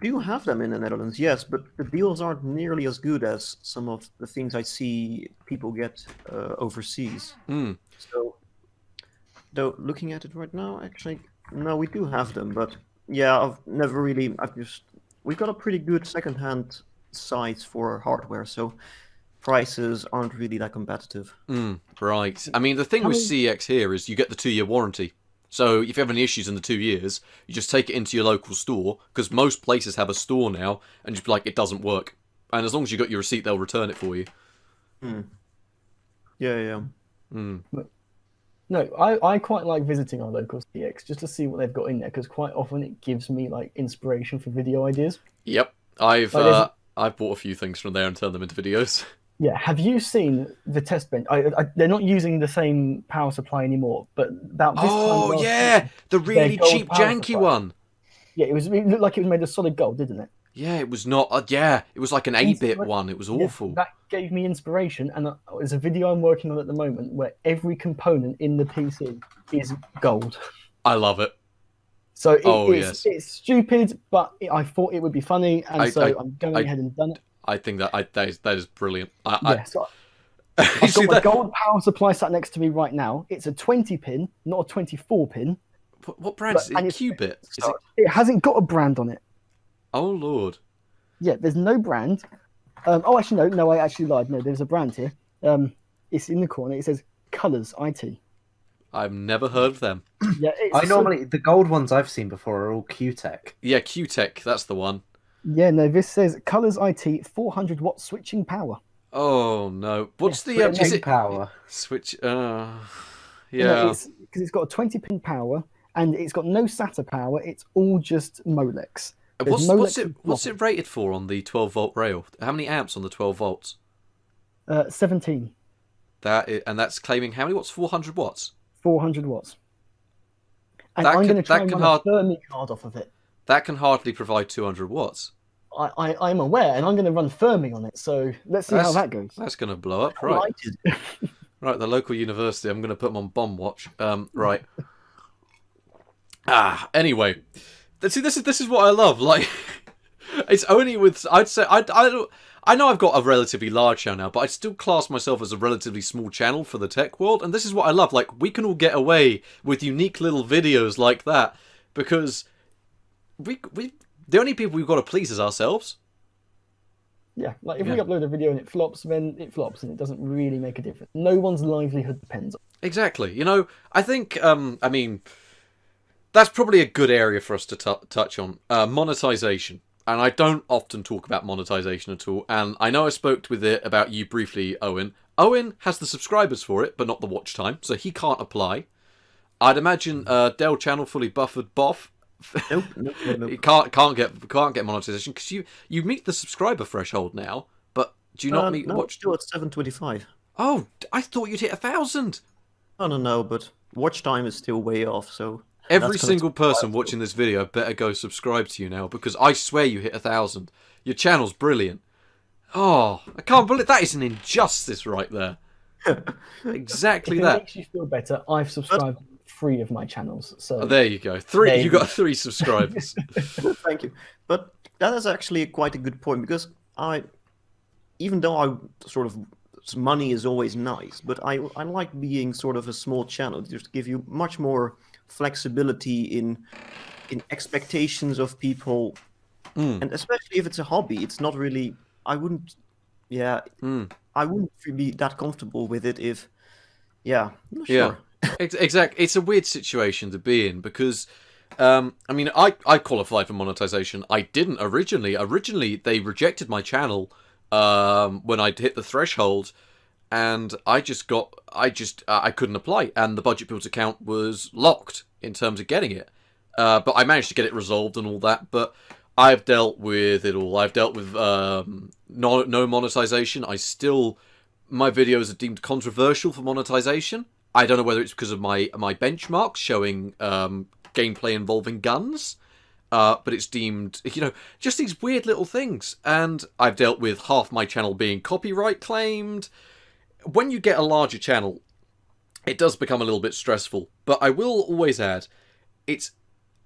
Do have them in the Netherlands, yes, but the deals aren't nearly as good as some of the things I see people get overseas. So, though, looking at it right now, actually, no, we do have them, but yeah, we've got a pretty good second-hand site for hardware, so prices aren't really that competitive. Right. I mean, the thing with CX here is you get the 2-year warranty. So if you have any issues in the 2 years, you just take it into your local store, because most places have a store now, and just be like, it doesn't work. And as long as you got your receipt, they'll return it for you. Yeah. No, I quite like visiting our local CX just to see what they've got in there, because quite often it gives me like inspiration for video ideas. Yep. I've bought a few things from there and turned them into videos. Yeah, have you seen the test bench? They're not using the same power supply anymore, but about this time last year, the really gold cheap, power janky supply. one. Yeah, it looked like it was made of solid gold, didn't it? Yeah, it was not. It was like an 8-bit one. It was awful. Yeah, that gave me inspiration, and there's a video I'm working on at the moment where every component in the PC is gold. I love it. So it's stupid, but I thought it would be funny, and I'm going ahead and done it. I think that is brilliant. I've got my gold power supply sat next to me right now. It's a 20-pin, not a 24-pin. What brand is it? Qubit? It hasn't got a brand on it. Oh, Lord. Yeah, there's no brand. Actually, no, I actually lied. No, there's a brand here. It's in the corner. It says Colors IT. I've never heard of them. Yeah, the gold ones I've seen before are all Q-Tech. Yeah, Q-Tech, that's the one. Yeah, no, this says Colors IT 400 watt switching power. Oh no! What's the is it power switch? Yeah, because it's got a 20-pin power and it's got no SATA power. It's all just Molex. What's it rated for on the 12-volt rail? How many amps on the 12 volts? 17. And that's claiming how many watts? 400 watts. 400 watts. And I'm going to try and run a Fermi card off of it. That can hardly provide 200 watts. I'm aware, and I'm going to run Fermi on it. So let's see how that goes. That's going to blow up, right? Right, the local university. I'm going to put them on bomb watch. Right. Anyway, see, this is what I love. Like, it's only with I'd say I know I've got a relatively large channel now, but I still class myself as a relatively small channel for the tech world, and this is what I love. Like, we can all get away with unique little videos like that because we the only people we've got to please is ourselves. Yeah, like if we upload a video and it flops, then it flops, and it doesn't really make a difference. No one's livelihood depends on it. Exactly. You know, I think I mean, that's probably a good area for us to touch on monetization. And I don't often talk about monetization at all. And I know I spoke with it about you briefly, Owen. Owen has the subscribers for it, but not the watch time, so he can't apply. I'd imagine Dell channel fully buffered boff. Nope. You can't get monetization because you meet the subscriber threshold now, but do you not meet watch? Still at 725. Oh, I thought you'd hit 1,000. No, but watch time is still way off. So every single person watching this video better go subscribe to you now because I swear you hit 1,000. Your channel's brilliant. Oh, I can't believe that is an injustice right there. Exactly if that. It makes you feel better. I've subscribed 3 of my channels. So there you go. 3. You got 3 subscribers. Thank you. But that is actually quite a good point because even though I sort of money is always nice, but I like being sort of a small channel. Just give you much more flexibility in expectations of people, and especially if it's a hobby, it's not really. I wouldn't be that comfortable with it if. Yeah. I'm not sure. Exactly. It's a weird situation to be in because, I mean, I qualified for monetization. I didn't originally. Originally, they rejected my channel when I'd hit the threshold, and I couldn't apply, and the Budget Builds account was locked in terms of getting it. But I managed to get it resolved and all that. But I've dealt with it all. I've dealt with no monetization. My videos are deemed controversial for monetization. I don't know whether it's because of my benchmarks showing gameplay involving guns. but it's deemed, just these weird little things. And I've dealt with half my channel being copyright claimed. When you get a larger channel, it does become a little bit stressful. But I will always add,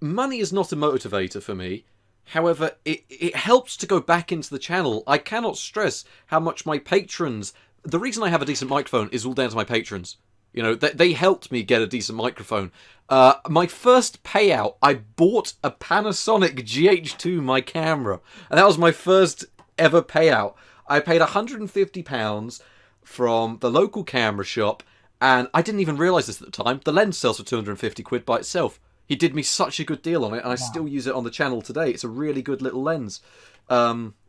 money is not a motivator for me. However, it helps to go back into the channel. I cannot stress how much my patrons... The reason I have a decent microphone is all down to my patrons. They helped me get a decent microphone. My first payout, I bought a Panasonic GH2 my camera. And that was my first ever payout. I paid £150 from the local camera shop. And I didn't even realise this at the time. The lens sells for 250 quid by itself. He did me such a good deal on it, and I still use it on the channel today. It's a really good little lens.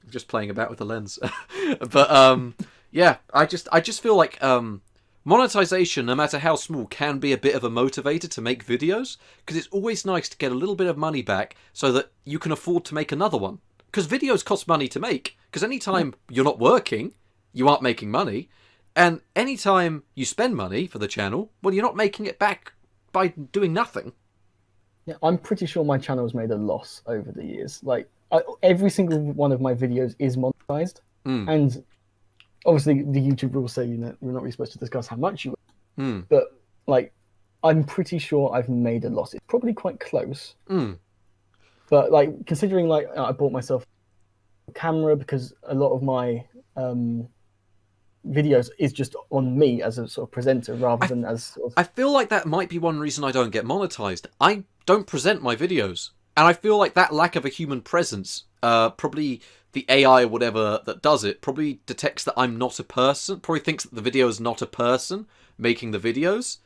Just playing about with the lens. But, yeah, I just feel like monetization, no matter how small, can be a bit of a motivator to make videos, because it's always nice to get a little bit of money back so that you can afford to make another one. Because videos cost money to make, because anytime you're not working, you aren't making money, and anytime you spend money for the channel, well, you're not making it back by doing nothing. Yeah, I'm pretty sure my channel has made a loss over the years. Like, every single one of my videos is monetized, and obviously the YouTube rules say we're not really supposed to discuss how much you earn. But like, I'm pretty sure I've made a loss. It's probably quite close. But like, considering like I bought myself a camera because a lot of my videos is just on me as a sort of presenter rather than as sort of... I feel like that might be one reason I don't get monetized. I don't present my videos, and I feel like that lack of a human presence, probably the AI or whatever that does it, probably detects that I'm not a person, probably thinks that the video is not a person making the videos.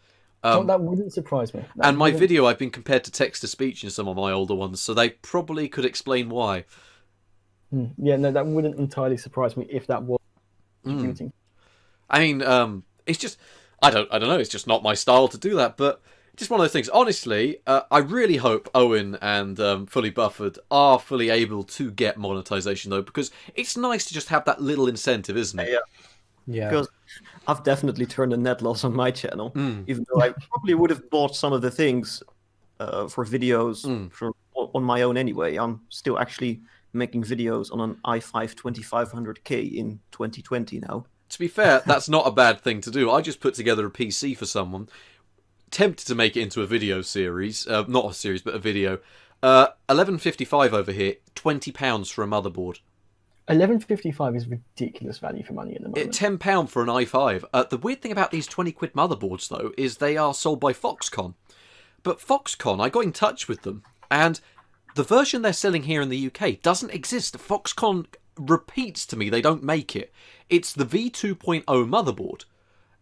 That wouldn't surprise me. And my video, I've been compared to text-to-speech in some of my older ones, so they probably could explain why. Yeah, no, that wouldn't entirely surprise me if that was contributing. I mean, it's just, I don't know, it's just not my style to do that, but just one of those things. Honestly, I really hope Owen and FullyBuffered are fully able to get monetization, though, because it's nice to just have that little incentive, isn't it? Yeah. Because I've definitely turned a net loss on my channel, even though I probably would have bought some of the things for videos on my own anyway. I'm still actually making videos on an i5 2500K in 2020 now. To be fair, that's not a bad thing to do. I just put together a PC for someone, tempted to make it into a video series. Not a series, but a video. 11.55 over here, £20 for a motherboard. 11.55 is ridiculous value for money at the moment. £10 for an i5. The weird thing about these 20 quid motherboards, though, is they are sold by Foxconn. But Foxconn, I got in touch with them, and the version they're selling here in the UK doesn't exist. Foxconn repeats to me they don't make it. It's the V2.0 motherboard,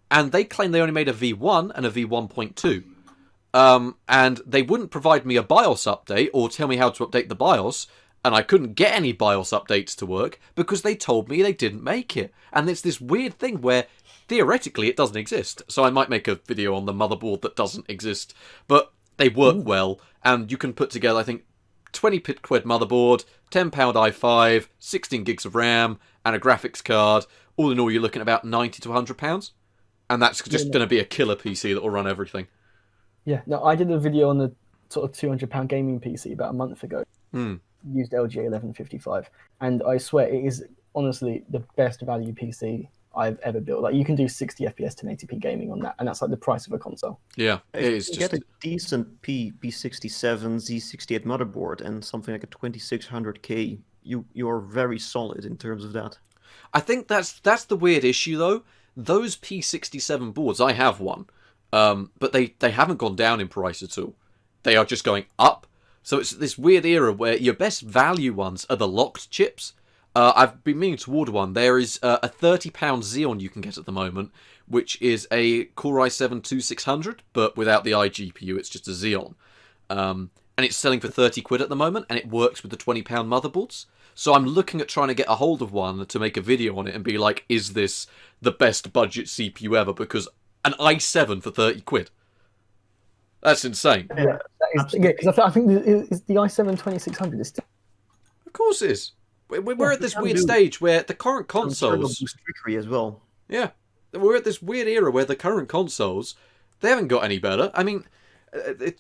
and they claim they only made a V1 and a V1.2. And they wouldn't provide me a BIOS update or tell me how to update the BIOS, and I couldn't get any BIOS updates to work because they told me they didn't make it. And it's this weird thing where theoretically it doesn't exist. So I might make a video on the motherboard that doesn't exist, but they work well, and you can put together, I think, 20 quid motherboard, £10 i5, 16 gigs of RAM, and a graphics card. All in all, you're looking at about £90 to £100. And that's just going to be a killer PC that will run everything. Yeah, no, I did a video on the sort of £200 gaming PC about a month ago. Used LG 1155. And I swear it is honestly the best value PC I've ever built. Like, you can do 60 FPS 1080p gaming on that, and that's like the price of a console. Yeah, it is you just... get a decent P67 Z68 motherboard and something like a 2600K, you are very solid in terms of that. I think that's the weird issue, though. Those P67 boards, I have one, but they haven't gone down in price at all. They are just going up. So it's this weird era where your best value ones are the locked chips. I've been meaning to order one. There is a £30 Xeon you can get at the moment, which is a Core i7-2600, but without the iGPU, it's just a Xeon. And it's selling for 30 quid at the moment, and it works with the £20 motherboards. So I'm looking at trying to get a hold of one to make a video on it and be like, is this the best budget CPU ever? Because an i7 for 30 quid. That's insane. Yeah, because I think the i7 2600 is still... Of course it is. We're at this weird stage where the current consoles... Trickery as well. Yeah. We're at this weird era where the current consoles, they haven't got any better. I mean,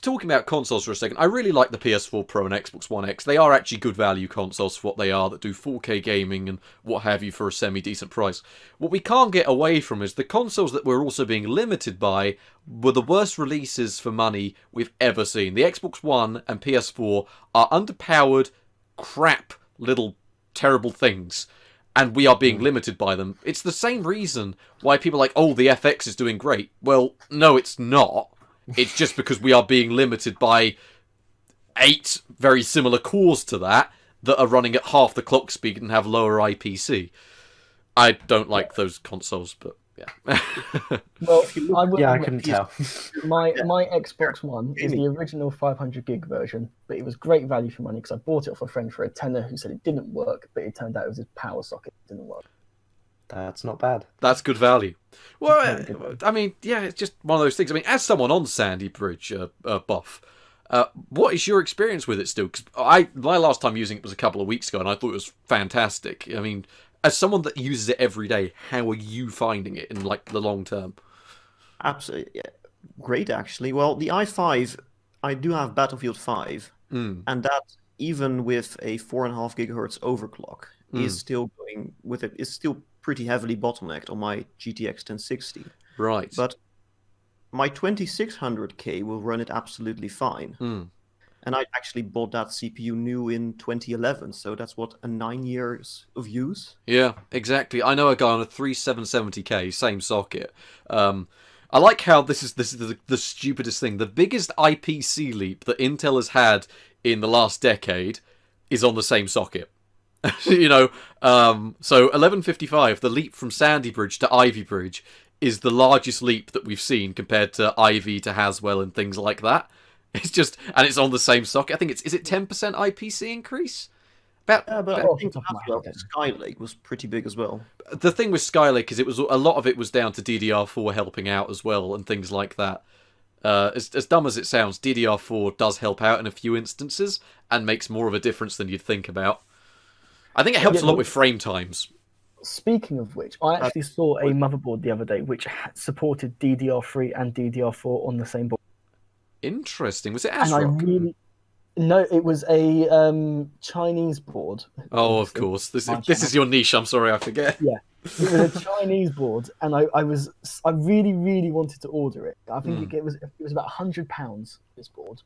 talking about consoles for a second, I really like the PS4 Pro and Xbox One X. They are actually good value consoles for what they are, that do 4K gaming and what have you for a semi-decent price. What we can't get away from is the consoles that we're also being limited by were the worst releases for money we've ever seen. The Xbox One and PS4 are underpowered, crap, little terrible things. And we are being limited by them. It's the same reason why people are like, oh, the FX is doing great. Well, no, it's not. It's just because we are being limited by 8 very similar cores to that are running at half the clock speed and have lower IPC. I don't like those consoles, but yeah. Well, I couldn't tell. My Xbox One is the original 500 gig version, but it was great value for money because I bought it off a friend for a tenner who said it didn't work, but it turned out it was his power socket that didn't work. That's not bad. That's good value. Well, I mean, yeah, it's just one of those things. I mean, as someone on Sandy Bridge, Buff, what is your experience with it still? Because my last time using it was a couple of weeks ago, and I thought it was fantastic. I mean, as someone that uses it every day, how are you finding it in like the long term? Absolutely, yeah. Great actually. Well, the i5, I do have Battlefield 5, and that even with a 4.5 gigahertz overclock is still going with it. Is still pretty heavily bottlenecked on my GTX 1060. Right. But my 2600K will run it absolutely fine. And I actually bought that CPU new in 2011, so that's what, 9 years of use? Yeah, exactly. I know a guy on a 3770K, same socket. I like how this is the stupidest thing. The biggest IPC leap that Intel has had in the last decade is on the same socket. You know, so 1155, the leap from Sandy Bridge to Ivy Bridge, is the largest leap that we've seen compared to Ivy to Haswell and things like that. It's just, and it's on the same socket. I think is it 10% IPC increase? But I think Skylake was pretty big as well. The thing with Skylake is a lot of it was down to DDR4 helping out as well and things like that. As dumb as it sounds, DDR4 does help out in a few instances and makes more of a difference than you'd think about. I think it helps a lot with frame times. Speaking of which, I actually saw a motherboard the other day which supported DDR3 and DDR4 on the same board. Interesting. Was it ASRock? No, it was a Chinese board. Oh, of course. This is your niche. I'm sorry, I forget. Yeah, it was a Chinese board, and I really, really wanted to order it. I think it was about £100 this board,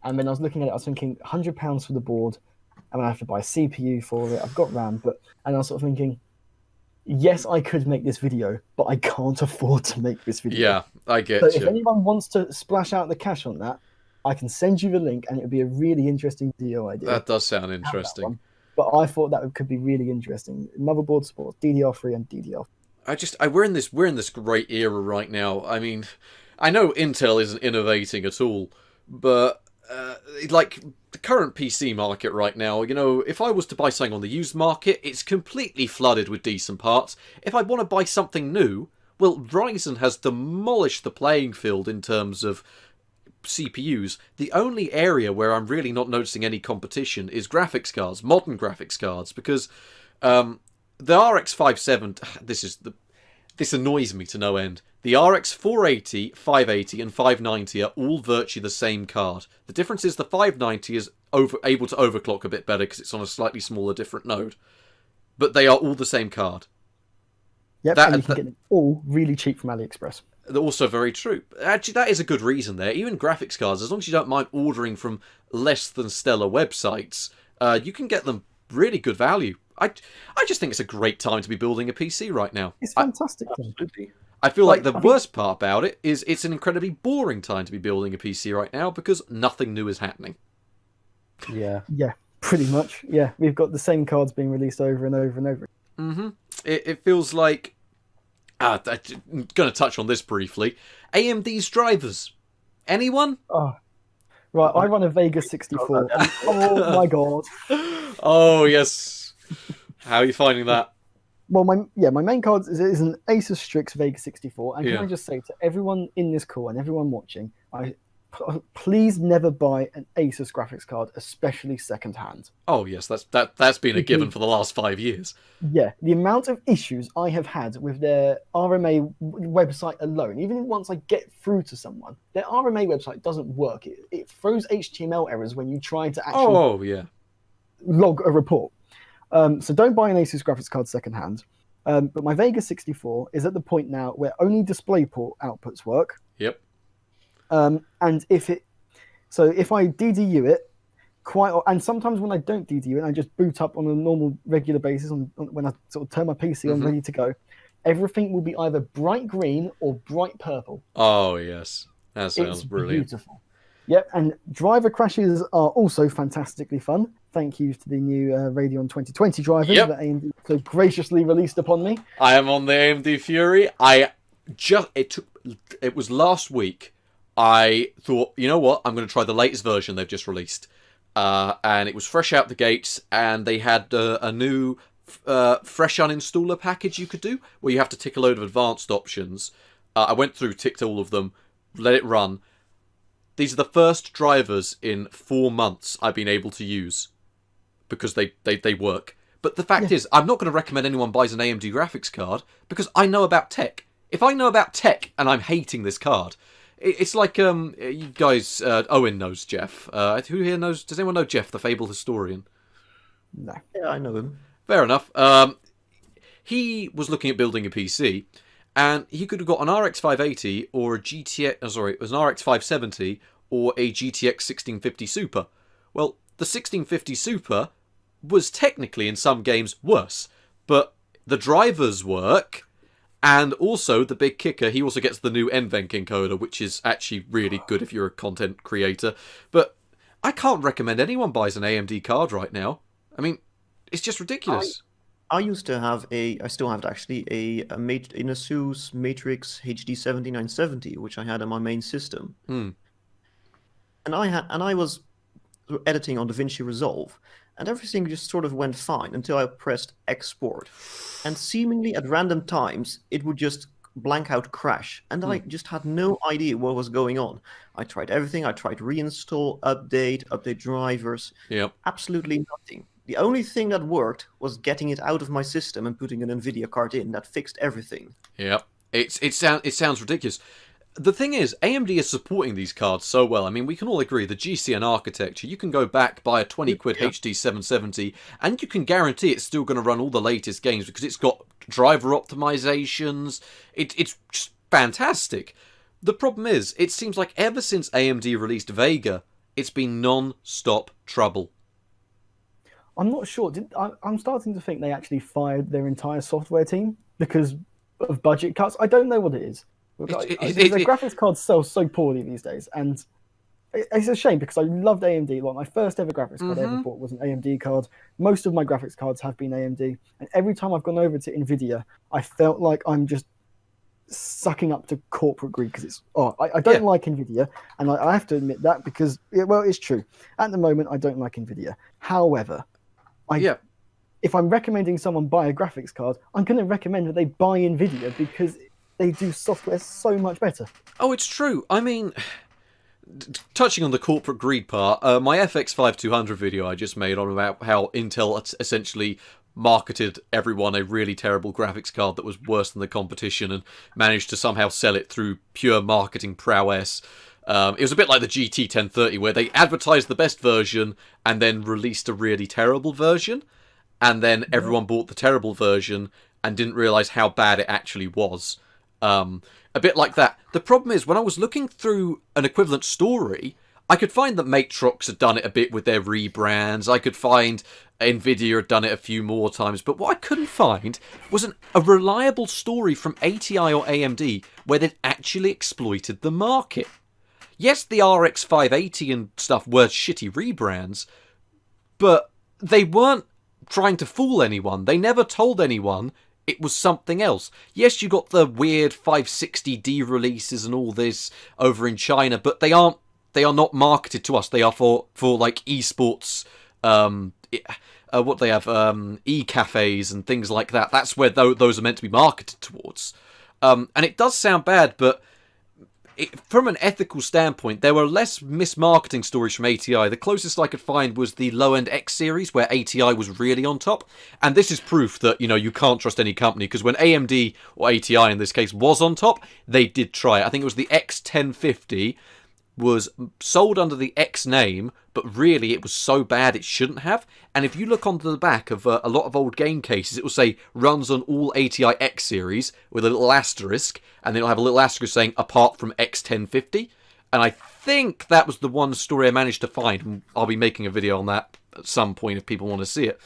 and when I was looking at it, I was thinking £100 for the board, and I have to buy a CPU for it. I've got RAM, and I was sort of thinking, yes, I could make this video, but I can't afford to make this video. Yeah, I get so you. If anyone wants to splash out the cash on that, I can send you the link, and it would be a really interesting video idea. That does sound interesting. But I thought that could be really interesting. Motherboard supports DDR3 and DDR4. We're in this great era right now. I mean, I know Intel isn't innovating at all, but like the current PC market right now, you know, if I was to buy something on the used market, it's completely flooded with decent parts. If I want to buy something new, well, Ryzen has demolished the playing field in terms of CPUs. The only area where I'm really not noticing any competition is graphics cards, modern graphics cards, because the RX 570, this annoys me to no end. The RX 480, 580 and 590 are all virtually the same card. The difference is the 590 is able to overclock a bit better because it's on a slightly smaller different node. But they are all the same card. Yep, and you can get them all really cheap from AliExpress. They're also very true. Actually, that is a good reason there. Even graphics cards, as long as you don't mind ordering from less than stellar websites, you can get them really good value. I just think it's a great time to be building a PC right now. It's fantastic. I feel like the worst part about it is it's an incredibly boring time to be building a PC right now because nothing new is happening. Yeah. Yeah, pretty much. Yeah, we've got the same cards being released over and over and over. Mm-hmm. It feels like... I'm going to touch on this briefly. AMD's drivers. Anyone? Oh, right. I run a Vega 64. Oh my god. Oh yes. How are you finding that? Well, my main card is an Asus Strix Vega 64, and can I just say to everyone in this call and everyone watching, I please never buy an Asus graphics card, especially secondhand. Oh yes, that's been a given for the last 5 years. Yeah, the amount of issues I have had with their RMA website alone, even once I get through to someone, their RMA website doesn't work. It throws HTML errors when you try to actually log a report. So don't buy an Asus graphics card secondhand. But my Vega 64 is at the point now where only DisplayPort outputs work. Yep. And if I DDU it, and sometimes when I don't DDU it, I just boot up on a normal regular basis when I sort of turn my PC on ready to go, everything will be either bright green or bright purple. Oh yes, that sounds brilliant. Beautiful. Yep, and driver crashes are also fantastically fun. Thank you to the new Radeon 2020 drivers that AMD so graciously released upon me. I am on the AMD Fury. It was last week. I thought, you know what, I'm going to try the latest version they've just released. And it was fresh out the gates, and they had a new fresh uninstaller package you could do, where you have to tick a load of advanced options. I went through, ticked all of them, let it run. These are the first drivers in 4 months I've been able to use, because they work. But the fact is, I'm not going to recommend anyone buys an AMD graphics card, because I know about tech. If I know about tech, and I'm hating this card... It's like, you guys, Owen knows Jeff. Who here knows, does anyone know Jeff, the Fable historian? No. Yeah, I know him. Fair enough. He was looking at building a PC, and he could have got an RX 580 or a it was an RX 570 or a GTX 1650 Super. Well, the 1650 Super was technically, in some games, worse, but the drivers work. And also, the big kicker, he also gets the new NVENC encoder, which is actually really good if you're a content creator. But I can't recommend anyone buys an AMD card right now. I mean, it's just ridiculous. I used to have I still have actually, an Asus Matrix HD 7970, which I had on my main system. And I was editing on DaVinci Resolve, and everything just sort of went fine until I pressed export. And seemingly at random times, it would just blank out crash. And I just had no idea what was going on. I tried everything. I tried reinstall, update drivers. Yep. Absolutely nothing. The only thing that worked was getting it out of my system and putting an NVIDIA card in. That fixed everything. Yep. It sounds ridiculous. The thing is, AMD is supporting these cards so well. I mean, we can all agree, the GCN architecture, you can go back, buy a 20 quid HD 770, and you can guarantee it's still going to run all the latest games because it's got driver optimizations. It's just fantastic. The problem is, it seems like ever since AMD released Vega, it's been non-stop trouble. I'm not sure. I'm starting to think they actually fired their entire software team because of budget cuts. I don't know what it is. The graphics cards sell so poorly these days, and it's a shame because I loved AMD. Like, my first ever graphics card I ever bought was an AMD card. Most of my graphics cards have been AMD, and every time I've gone over to NVIDIA, I felt like I'm just sucking up to corporate greed because I don't like NVIDIA, and I have to admit that because, well, it's true. At the moment, I don't like NVIDIA. However, if I'm recommending someone buy a graphics card, I'm going to recommend that they buy NVIDIA because they do software so much better. Oh, it's true. I mean, touching on the corporate greed part, my FX 5200 video I just made on about how Intel essentially marketed everyone a really terrible graphics card that was worse than the competition and managed to somehow sell it through pure marketing prowess. It was a bit like the GT 1030, where they advertised the best version and then released a really terrible version, and then everyone bought the terrible version and didn't realise how bad it actually was. A bit like that. The problem is, when I was looking through an equivalent story, I could find that Matrox had done it a bit with their rebrands. I could find NVIDIA had done it a few more times. But what I couldn't find was a reliable story from ATI or AMD where they'd actually exploited the market. Yes, the RX 580 and stuff were shitty rebrands, but they weren't trying to fool anyone. They never told anyone it was something else. Yes, you got the weird 560D releases and all this over in China, but they are not marketed to us. They are for like esports, what they have, e-cafes and things like that. That's where those are meant to be marketed towards. And it does sound bad, but from an ethical standpoint, there were less mismarketing stories from ATI. The closest I could find was the low-end X series, where ATI was really on top. And this is proof that, you can't trust any company, because when AMD, or ATI in this case, was on top, they did try it. I think it was the X1050 was sold under the X name, but really it was so bad it shouldn't have. And if you look onto the back of a lot of old game cases, it will say runs on all ATI X series with a little asterisk, and then it'll have a little asterisk saying apart from X1050. And I think that was the one story I managed to find, and I'll be making a video on that at some point if people want to see it.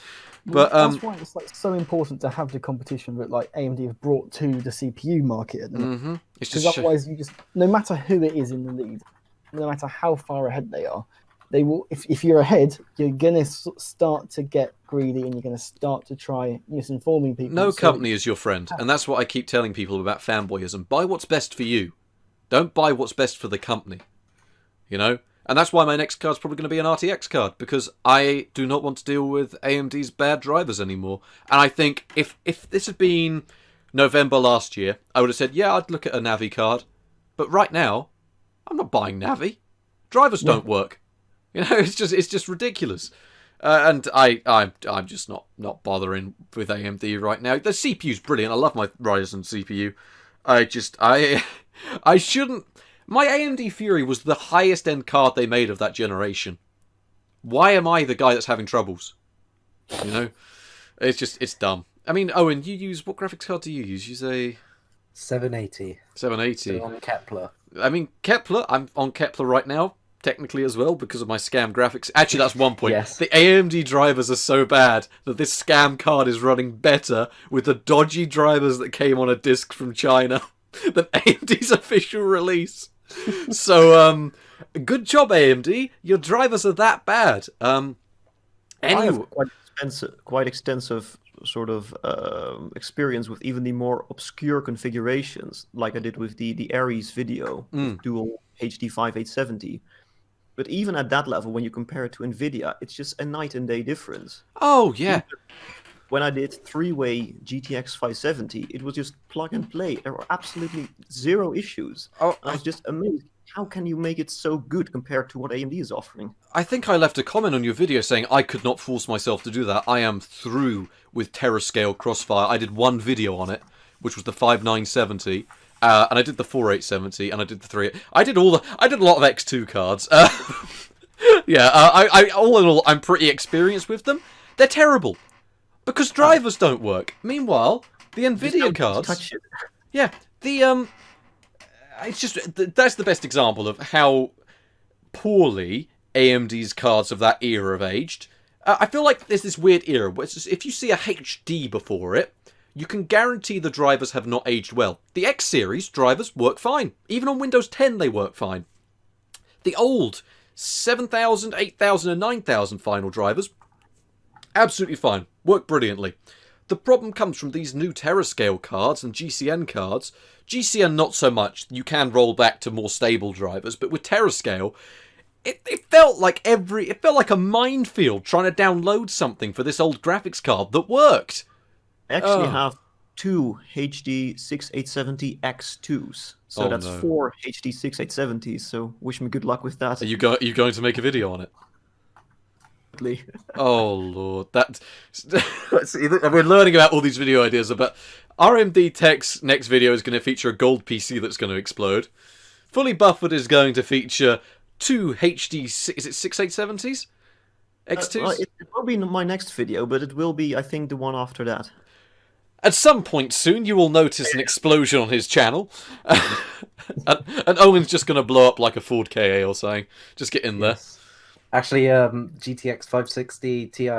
But that's why it's like so important to have the competition that like AMD have brought to the CPU market at the moment. Because otherwise, no matter who it is in the lead, no matter how far ahead they are, they will. If you're ahead, you're gonna start to get greedy, and you're gonna start to try misinforming people. No company is your friend, and that's what I keep telling people about fanboyism. Buy what's best for you. Don't buy what's best for the company. And that's why my next card's probably going to be an RTX card, because I do not want to deal with AMD's bad drivers anymore. And I think if this had been November last year, I would have said, yeah, I'd look at a Navi card. But right now, I'm not buying Navi. Drivers don't work. It's just ridiculous. And I'm just not bothering with AMD right now. The CPU's brilliant. I love my Ryzen CPU. I shouldn't. My AMD Fury was the highest end card they made of that generation. Why am I the guy that's having troubles? It's dumb. I mean, Owen, what graphics card do you use? You use a 780. 780. So on Kepler. I mean, Kepler, I'm on Kepler right now, technically as well, because of my scam graphics. Actually, that's one point. Yes. The AMD drivers are so bad that this scam card is running better with the dodgy drivers that came on a disc from China than AMD's official release. So, good job, AMD. Your drivers are that bad. I have quite extensive sort of experience with even the more obscure configurations, like I did with the Ares video, with dual HD 5870. But even at that level, when you compare it to NVIDIA, it's just a night and day difference. Oh, yeah. When I did three-way GTX 570, it was just plug and play. There were absolutely zero issues. I was just amazed. How can you make it so good compared to what AMD is offering? I think I left a comment on your video saying I could not force myself to do that. I am through with Terascale Crossfire. I did one video on it, which was the 5970, and I did the 4870, and I did the 3. I did a lot of X2 cards. All in all, I'm pretty experienced with them. They're terrible because drivers don't work. Meanwhile, the NVIDIA cards. Touch it. Yeah, it's just that's the best example of how poorly AMD's cards of that era have aged. I feel like there's this weird era where if you see a HD before it, you can guarantee the drivers have not aged well. The X series drivers work fine. Even on Windows 10 they work fine. The old 7000, 8000 and 9000 final drivers, absolutely fine. Work brilliantly. The problem comes from these new Terascale cards and GCN cards. GCN not so much. You can roll back to more stable drivers, but with Terascale, it felt like a minefield trying to download something for this old graphics card that worked. I actually have two HD 6870 X2s. So that's 4 HD 6870s. So wish me good luck with that. Are you going to make a video on it? Oh lord, we're learning about all these video ideas. But RMDTech's next video is going to feature a gold PC that's going to explode. FullyBuffered is going to feature two HD, is it 6870s? X2s? It will be my next video, but it will be, I think, the one after that. At some point soon, you will notice an explosion on his channel. and Owen's just going to blow up like a Ford KA or something. Just get in there. Actually, GTX 560 Ti.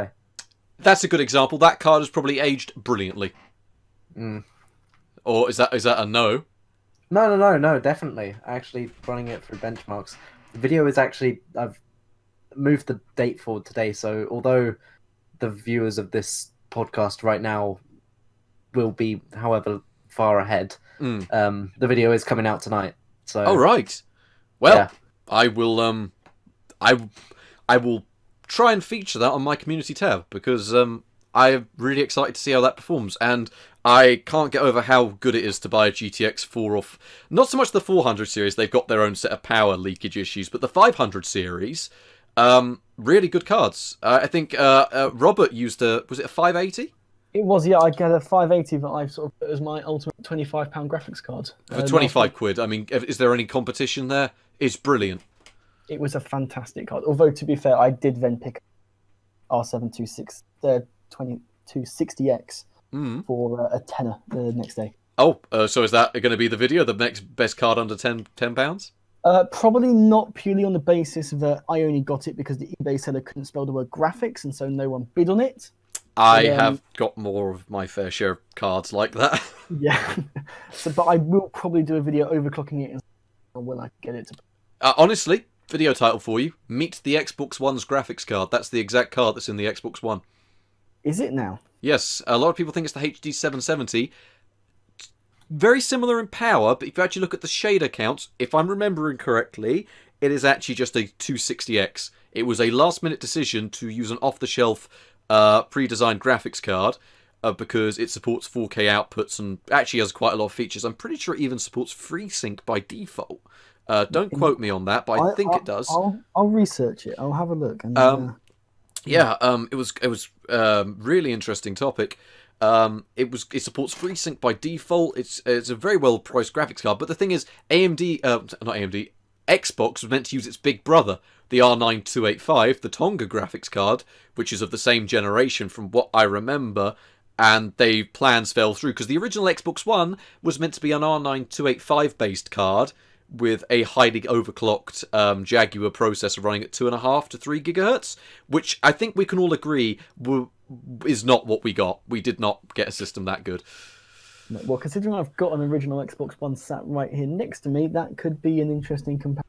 That's a good example. That card has probably aged brilliantly. Or is that a no? No, definitely. Actually, running it through benchmarks. The video is actually... I've moved the date forward today, so although the viewers of this podcast right now will be however far ahead, the video is coming out tonight. So. Oh, right. Well, yeah. I will try and feature that on my community tab, because I'm really excited to see how that performs, and I can't get over how good it is to buy a GTX 4 off. Not so much the 400 series; they've got their own set of power leakage issues, but the 500 series, really good cards. I think Robert used was it a 580? It was, yeah. I get a 580 that I've sort of put as my ultimate £25 graphics card. For 25 quid. I mean, is there any competition there? It's brilliant. It was a fantastic card. Although, to be fair, I did then pick R726, the 2260X for a tenner the next day. Oh, so is that going to be the video? The next best card under £10? Probably not purely on the basis that I only got it because the eBay seller couldn't spell the word graphics, and so no one bid on it. I have got more of my fair share of cards like that. Yeah. But I will probably do a video overclocking it when I get it to... Honestly, video title for you. Meet the Xbox One's graphics card. That's the exact card that's in the Xbox One. Is it now? Yes. A lot of people think it's the HD 770. Very similar in power, but if you actually look at the shader counts, if I'm remembering correctly, it is actually just a 260X. It was a last-minute decision to use an off-the-shelf pre-designed graphics card because it supports 4K outputs and actually has quite a lot of features. I'm pretty sure it even supports FreeSync by default. Don't quote me on that, but I think it does. I'll research it. I'll have a look. And, it was really interesting topic. It supports FreeSync by default. It's a very well priced graphics card, but the thing is, Xbox was meant to use its big brother, the R9285, the Tonga graphics card, which is of the same generation from what I remember, and their plans fell through because the original Xbox One was meant to be an R9285 based card with a highly overclocked Jaguar processor running at 2.5 to 3 gigahertz, which I think we can all agree is not what we got. We did not get a system that good. Well, considering I've got an original Xbox One sat right here next to me, that could be an interesting comparison.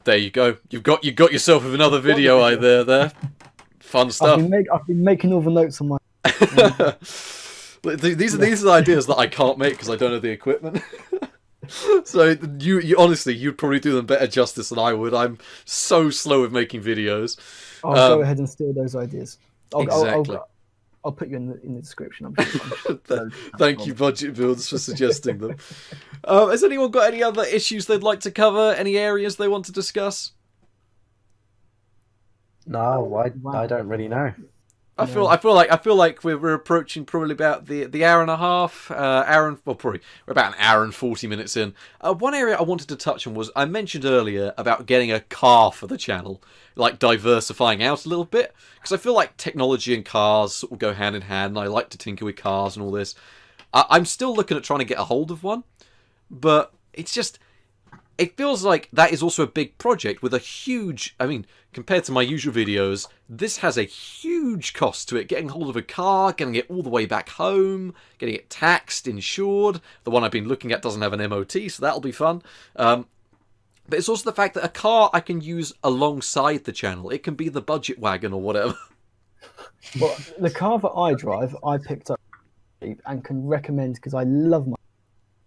There you go. You've got yourself with another video idea there. Fun stuff. I've been making all the notes on my. These are ideas that I can't make because I don't have the equipment. So you honestly, you'd probably do them better justice than I would. I'm so slow with making videos. I'll go ahead and steal those ideas. I'll put you in the description. I'm sure. Thank you, Budget Builds, for suggesting them. Has anyone got any other issues they'd like to cover? Any areas they want to discuss? No, I don't really know. I feel like we're approaching probably about the hour and a half, we're about an hour and 40 minutes in. One area I wanted to touch on was I mentioned earlier about getting a car for the channel, like diversifying out a little bit, because I feel like technology and cars sort of go hand in hand, and I like to tinker with cars and all this. I'm still looking at trying to get a hold of one, but it feels like that is also a big project with a huge... I mean, compared to my usual videos, this has a huge cost to it. Getting hold of a car, getting it all the way back home, getting it taxed, insured. The one I've been looking at doesn't have an MOT, so that'll be fun. But it's also the fact that a car I can use alongside the channel. It can be the budget wagon or whatever. Well, the car that I drive, I picked up and can recommend because I love my...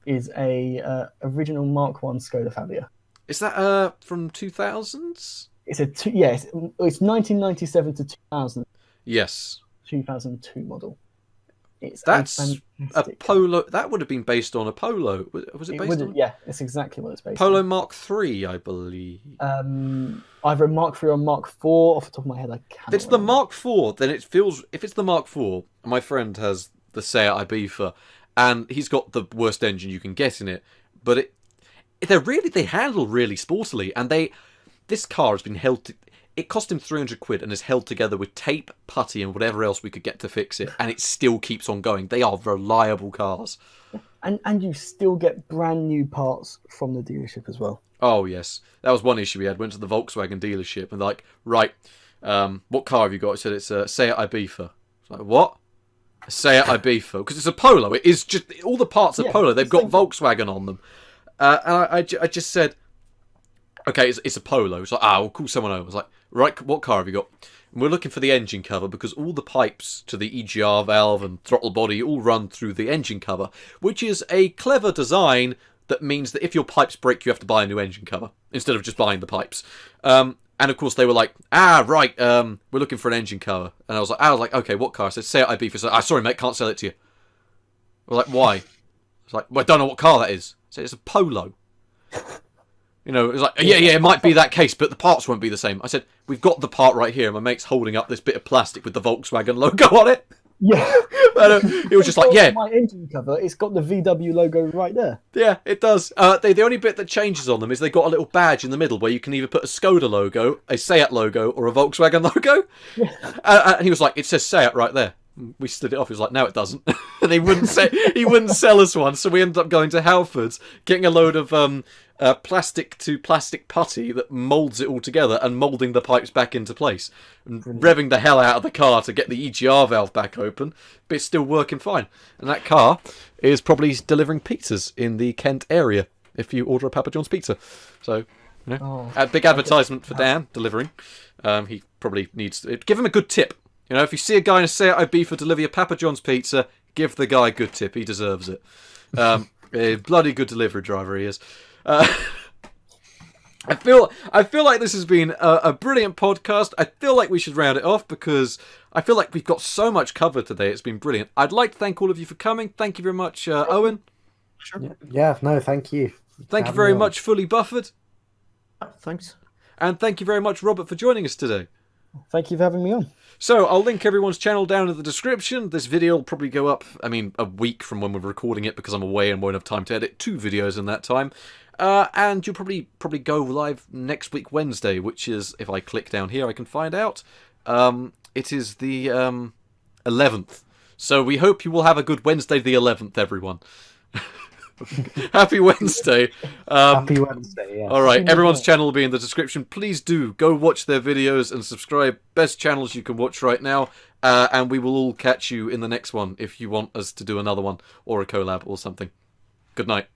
is a original Mark 1 Skoda Fabia. Is that from 2000s? It's it's 1997 to 2000. Yes. 2002 model. That's a Polo. That would have been based on a Polo. Was it based on? Yeah, it's exactly what it's based Polo on. Mark III, I believe. Either a Mark III or Mark IV. Off the top of my head, I can't. If it's the Mark IV, then it feels... If it's the Mark IV, my friend has the Seat Ibiza, and he's got the worst engine you can get in it, but they handle really sportily, and this car has been held to... It cost him 300 quid and is held together with tape, putty, and whatever else we could get to fix it, and it still keeps on going. They are reliable cars. And you still get brand new parts from the dealership as well. Oh, yes. That was one issue we had. Went to the Volkswagen dealership and right, what car have you got? He said it's a Seat Ibiza. It's like, what? A Seat Ibiza? Because it's a Polo. It is just... All the parts are Polo. They've got Volkswagen on them. And I just said... Okay, it's a Polo. It's like, we'll call someone over. I was like, right, what car have you got? And we're looking for the engine cover because all the pipes to the EGR valve and throttle body all run through the engine cover, which is a clever design that means that if your pipes break, you have to buy a new engine cover instead of just buying the pipes. And And of course they were like, right, we're looking for an engine car. And I was like, okay, what car? I said, Seat IB for sale. Sorry, mate, can't sell it to you. We're like, why? It's like, well, I don't know what car that is. I said, it's a Polo. You know, it was like, yeah, it might be that case, but the parts won't be the same. I said, we've got the part right here. And my mate's holding up this bit of plastic with the Volkswagen logo on it. Yeah. But it was just like, yeah. My engine cover, it's got the VW logo right there. Yeah, it does. The only bit that changes on them is they got a little badge in the middle where you can either put a Skoda logo, a Seat logo, or a Volkswagen logo. Yeah. And he was like, it says Seat right there. We stood it off. He was like, no, it doesn't. And he wouldn't sell us one. So we ended up going to Halfords, getting a load of plastic to plastic putty that moulds it all together and moulding the pipes back into place. And revving the hell out of the car to get the EGR valve back open. But it's still working fine. And that car is probably delivering pizzas in the Kent area if you order a Papa John's pizza. So, you know, a big advertisement for Dan delivering. He probably needs to give him a good tip. You know, if you see a guy in a Seat IB for deliver your Papa John's pizza, give the guy a good tip. He deserves it. A bloody good delivery driver he is. I feel like this has been a brilliant podcast. I feel like we should round it off because I feel like we've got so much covered today. It's been brilliant. I'd like to thank all of you for coming. Thank you very much, Owen. Sure. Yeah, no, thank you. Thank you very much, Fully Buffered. Thanks. And thank you very much, Robert, for joining us today. Thank you for having me on. So, I'll link everyone's channel down in the description. This video will probably go up, a week from when we're recording it because I'm away and won't have time to edit 2 videos in that time. And you'll probably go live next week, Wednesday, which is, if I click down here, I can find out. It is the 11th. So we hope you will have a good Wednesday the 11th, everyone. Happy Wednesday. Happy Wednesday, yeah. Alright, everyone's channel will be in the description. Please do go watch their videos and subscribe. Best channels you can watch right now. And we will all catch you in the next one if you want us to do another one or a collab or something. Good night.